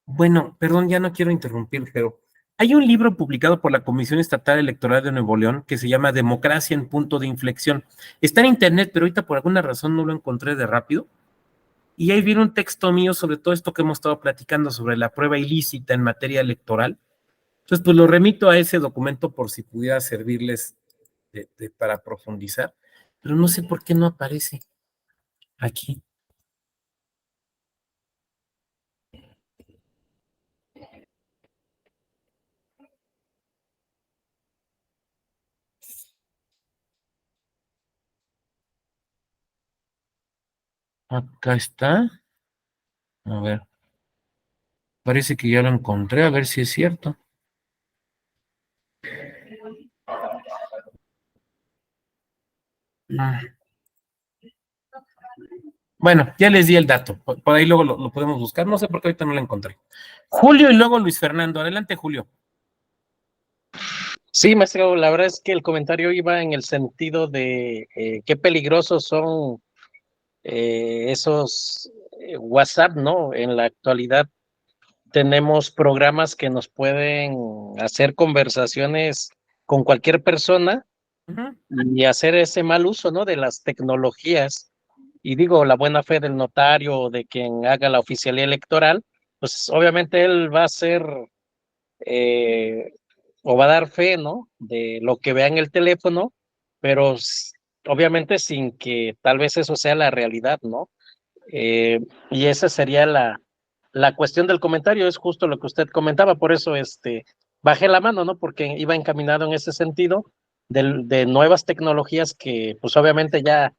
Bueno, perdón, ya no quiero interrumpir, pero hay un libro publicado por la Comisión Estatal Electoral de Nuevo León que se llama Democracia en punto de inflexión. Está en internet, pero ahorita por alguna razón no lo encontré de rápido. Y ahí viene un texto mío sobre todo esto que hemos estado platicando sobre la prueba ilícita en materia electoral. Entonces, pues lo remito a ese documento por si pudiera servirles para profundizar, pero no sé por qué no aparece aquí. Acá está. A ver, parece que ya lo encontré, a ver si es cierto. Ah. Bueno, ya les di el dato, por ahí luego lo podemos buscar, no sé por qué ahorita no lo encontré. Julio y luego Luis Fernando, adelante Julio. Sí, maestro, la verdad es que el comentario iba en el sentido de qué peligrosos son esos WhatsApp, ¿no? En la actualidad tenemos programas que nos pueden hacer conversaciones con cualquier persona y hacer ese mal uso, ¿no? De las tecnologías. Y digo, la buena fe del notario o de quien haga la oficialía electoral, pues obviamente él va a ser eh, o va a dar fe, ¿no? De lo que vea en el teléfono, pero obviamente sin que tal vez eso sea la realidad, ¿no? Y esa sería la cuestión del comentario, es justo lo que usted comentaba, por eso bajé la mano, ¿no? Porque iba encaminado en ese sentido de nuevas tecnologías que pues obviamente ya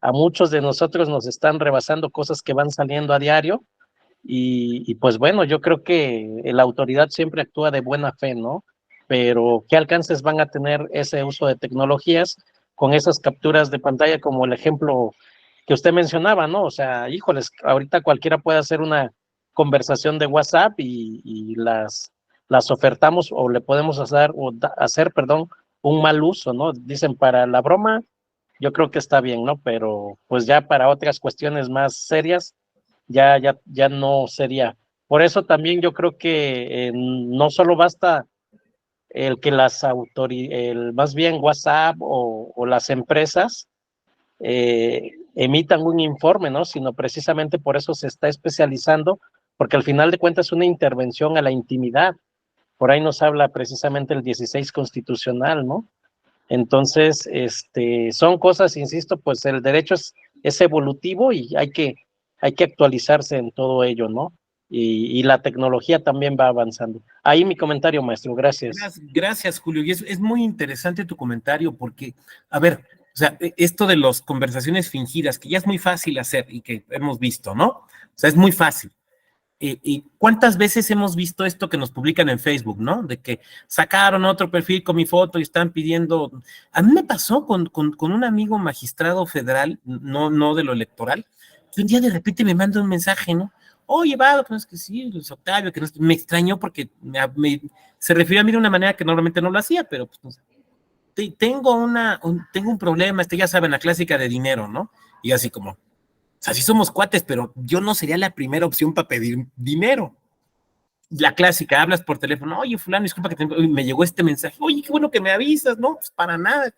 a muchos de nosotros nos están rebasando cosas que van saliendo a diario y pues bueno, yo creo que la autoridad siempre actúa de buena fe, ¿no? Pero ¿qué alcances van a tener ese uso de tecnologías con esas capturas de pantalla como el ejemplo que usted mencionaba, ¿no? O sea, híjoles, ahorita cualquiera puede hacer una conversación de WhatsApp y las ofertamos o le podemos hacer, perdón, un mal uso, ¿no? Dicen para la broma, yo creo que está bien, ¿no? Pero pues ya para otras cuestiones más serias, ya no sería. Por eso también yo creo que no solo basta el que más bien WhatsApp o las empresas emitan un informe, ¿no? Sino precisamente por eso se está especializando, porque al final de cuentas es una intervención a la intimidad. Por ahí nos habla precisamente el 16 constitucional, ¿no? Entonces, son cosas, insisto, pues el derecho es evolutivo y hay que actualizarse en todo ello, ¿no? Y la tecnología también va avanzando. Ahí mi comentario, maestro, gracias. Gracias, Julio. Y es muy interesante tu comentario porque, a ver, o sea, esto de las conversaciones fingidas, que ya es muy fácil hacer y que hemos visto, ¿no? O sea, es muy fácil. ¿Y cuántas veces hemos visto esto que nos publican en Facebook, ¿no? De que sacaron otro perfil con mi foto y están pidiendo... A mí me pasó con un amigo magistrado federal, no de lo electoral, que un día de repente me manda un mensaje, ¿no? Oye, va, pues que sí, Luis Octavio, que no, me extrañó porque se refirió a mí de una manera que normalmente no lo hacía, pero pues, no sé. Tengo un problema, ya saben, la clásica de dinero, ¿no? Y así como... O sea, sí somos cuates, pero yo no sería la primera opción para pedir dinero. La clásica, hablas por teléfono, oye, fulano, disculpa que me llegó este mensaje, oye, qué bueno que me avisas, ¿no? Pues para nada.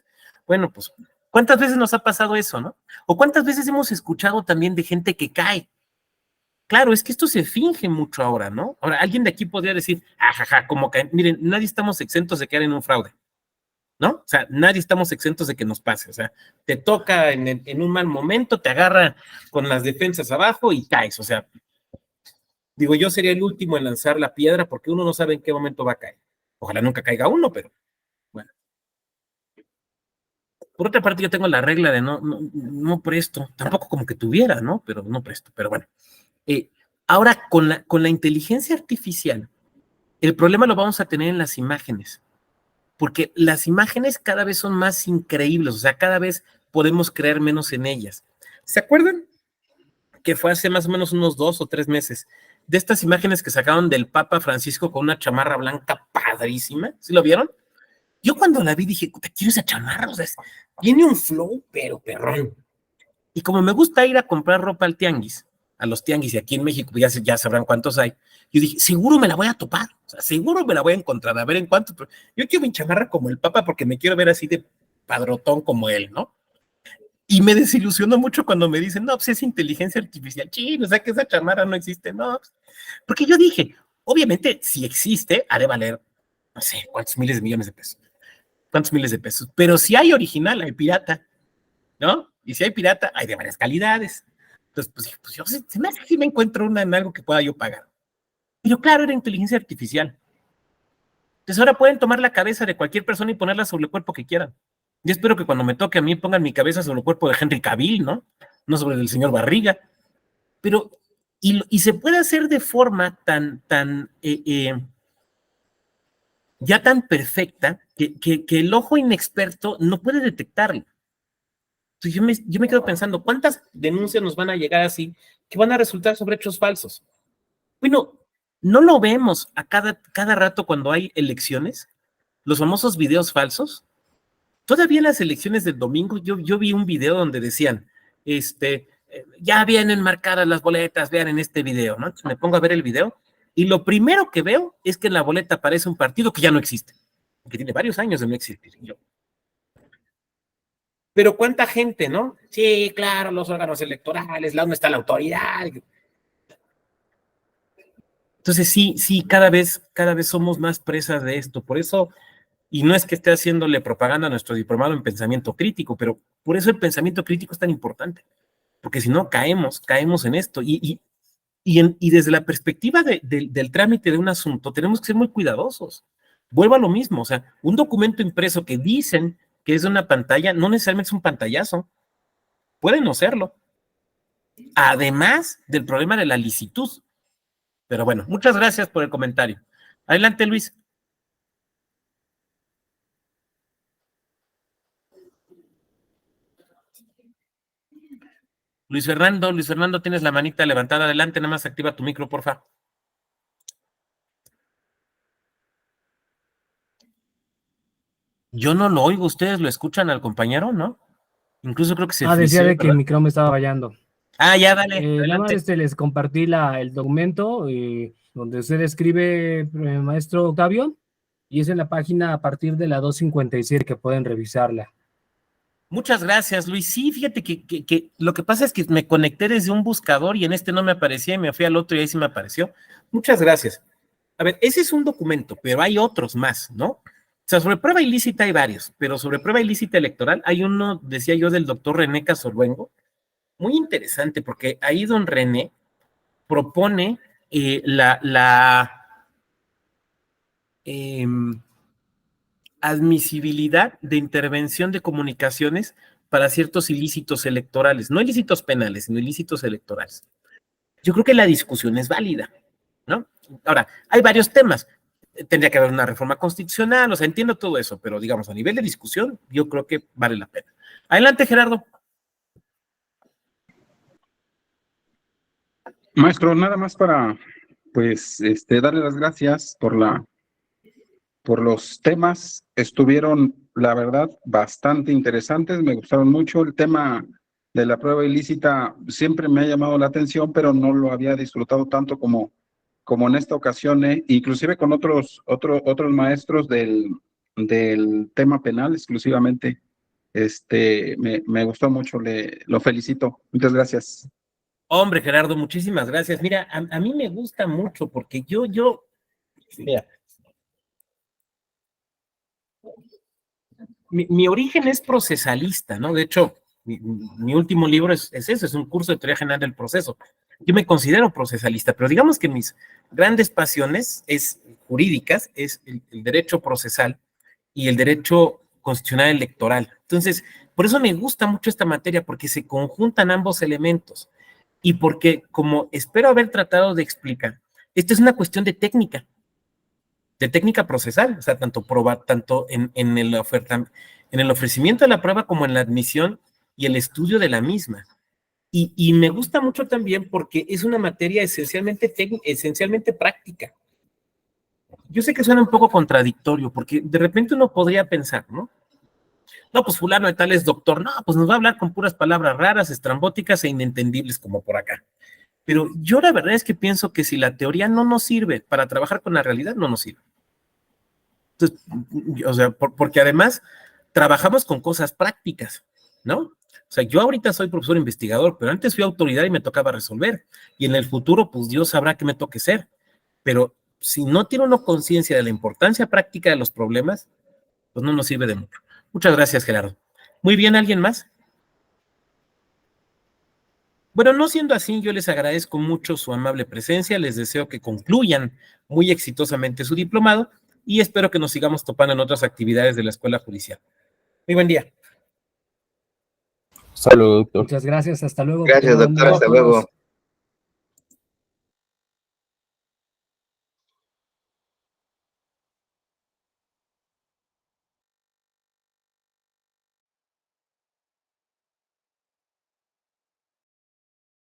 Bueno, pues, ¿cuántas veces nos ha pasado eso, no? O cuántas veces hemos escuchado también de gente que cae. Claro, es que esto se finge mucho ahora, ¿no? Ahora, alguien de aquí podría decir, ajaja, como caen. Miren, nadie estamos exentos de caer en un fraude, ¿no? O sea, nadie estamos exentos de que nos pase, o sea, te toca en un mal momento, te agarra con las defensas abajo y caes, o sea, digo, yo sería el último en lanzar la piedra porque uno no sabe en qué momento va a caer. Ojalá nunca caiga uno, pero bueno. Por otra parte, yo tengo la regla de no presto, tampoco como que tuviera, ¿no? Pero no presto, pero bueno. Ahora, con la inteligencia artificial, el problema lo vamos a tener en las imágenes. Porque las imágenes cada vez son más increíbles, o sea, cada vez podemos creer menos en ellas. ¿Se acuerdan? Que fue hace más o menos unos 2 o 3 meses, de estas imágenes que sacaron del Papa Francisco con una chamarra blanca padrísima, ¿sí lo vieron? Yo cuando la vi dije, te quiero esa chamarra, o sea, tiene un flow, pero perrón. Y como me gusta ir a comprar ropa al tianguis, a los tianguis, y aquí en México ya sabrán cuántos hay, yo dije, seguro me la voy a topar, o sea, seguro me la voy a encontrar, a ver en cuánto. Yo quiero mi chamarra como el Papa porque me quiero ver así de padrotón como él, ¿no? Y me desilusionó mucho cuando me dicen, no, pues es inteligencia artificial, chino, o sea que esa chamarra no existe, no. Pues, porque yo dije, obviamente, si existe, ha de valer, no sé, cuántos miles de millones de pesos, cuántos miles de pesos, pero si hay original, hay pirata, ¿no? Y si hay pirata, hay de varias calidades. Entonces, pues yo se me hace que me encuentro una en algo que pueda yo pagar. Pero claro, era inteligencia artificial. Entonces ahora pueden tomar la cabeza de cualquier persona y ponerla sobre el cuerpo que quieran. Yo espero que cuando me toque a mí pongan mi cabeza sobre el cuerpo de Henry Cavill, ¿no? No sobre el señor Barriga. Pero, y se puede hacer de forma ya tan perfecta que el ojo inexperto no puede detectarlo. Entonces yo me quedo pensando, ¿cuántas denuncias nos van a llegar así que van a resultar sobre hechos falsos? Bueno, no lo vemos a cada rato cuando hay elecciones, los famosos videos falsos. Todavía en las elecciones del domingo yo vi un video donde decían, ya vienen marcadas las boletas, vean en este video, ¿no? Entonces me pongo a ver el video y lo primero que veo es que en la boleta aparece un partido que ya no existe, que tiene varios años de no existir. Pero ¿cuánta gente, no? Sí, claro, los órganos electorales, ¿dónde está la autoridad? Entonces sí, cada vez somos más presas de esto. Por eso, y no es que esté haciéndole propaganda a nuestro diplomado en pensamiento crítico, pero por eso el pensamiento crítico es tan importante. Porque si no, caemos en esto. Y desde la perspectiva del trámite de un asunto, tenemos que ser muy cuidadosos. Vuelvo a lo mismo, o sea, un documento impreso que dicen que es de una pantalla, no necesariamente es un pantallazo. Puede no serlo. Además del problema de la licitud. Pero bueno, muchas gracias por el comentario. Adelante, Luis. Luis Fernando, tienes la manita levantada. Adelante, nada más activa tu micro, porfa. Yo no lo oigo, ustedes lo escuchan al compañero, ¿no? Incluso creo que se decía de que el micrófono me estaba fallando. Ya, dale. Nada más les compartí el documento donde usted escribe, maestro Octavio, y es en la página a partir de la 257 que pueden revisarla. Muchas gracias, Luis. Sí, fíjate que lo que pasa es que me conecté desde un buscador y en este no me aparecía y me fui al otro y ahí sí me apareció. Muchas gracias. A ver, ese es un documento, pero hay otros más, ¿no? O sea, sobre prueba ilícita hay varios, pero sobre prueba ilícita electoral hay uno, decía yo, del doctor René Casorluengo, muy interesante, porque ahí don René propone admisibilidad de intervención de comunicaciones para ciertos ilícitos electorales, no ilícitos penales, sino ilícitos electorales. Yo creo que la discusión es válida, ¿no? Ahora, hay varios temas. Tendría que haber una reforma constitucional, o sea, entiendo todo eso, pero digamos, a nivel de discusión, yo creo que vale la pena. Adelante, Gerardo. Maestro, nada más para, pues, darle las gracias por los temas. Estuvieron, la verdad, bastante interesantes, me gustaron mucho. El tema de la prueba ilícita siempre me ha llamado la atención, pero no lo había disfrutado tanto como en esta ocasión, inclusive con otros maestros del tema penal exclusivamente. Me gustó mucho, lo felicito. Muchas gracias. Hombre, Gerardo, muchísimas gracias. Mira, a mí me gusta mucho porque mira, mi origen es procesalista, ¿no? De hecho, mi último libro es eso, es un curso de teoría general del proceso. Yo me considero procesalista, pero digamos que mis grandes pasiones jurídicas es el derecho procesal y el derecho constitucional electoral. Entonces, por eso me gusta mucho esta materia, porque se conjuntan ambos elementos y porque, como espero haber tratado de explicar, esto es una cuestión de técnica procesal, o sea, tanto en el ofrecimiento de la prueba como en la admisión y el estudio de la misma. Y me gusta mucho también porque es una materia esencialmente práctica. Yo sé que suena un poco contradictorio, porque de repente uno podría pensar, ¿no? No, pues fulano de tal es doctor, no, pues nos va a hablar con puras palabras raras, estrambóticas e inentendibles como por acá. Pero yo la verdad es que pienso que si la teoría no nos sirve para trabajar con la realidad, no nos sirve. Entonces, o sea, porque además trabajamos con cosas prácticas, ¿no? O sea, yo ahorita soy profesor investigador, pero antes fui autoridad y me tocaba resolver. Y en el futuro, pues Dios sabrá qué me toque ser. Pero si no tiene uno conciencia de la importancia práctica de los problemas, pues no nos sirve de mucho. Muchas gracias, Gerardo. Muy bien, ¿alguien más? Bueno, no siendo así, yo les agradezco mucho su amable presencia, les deseo que concluyan muy exitosamente su diplomado y espero que nos sigamos topando en otras actividades de la Escuela Judicial. Muy buen día. Saludos, doctor. Muchas gracias, hasta luego. Gracias, doctor, hasta luego.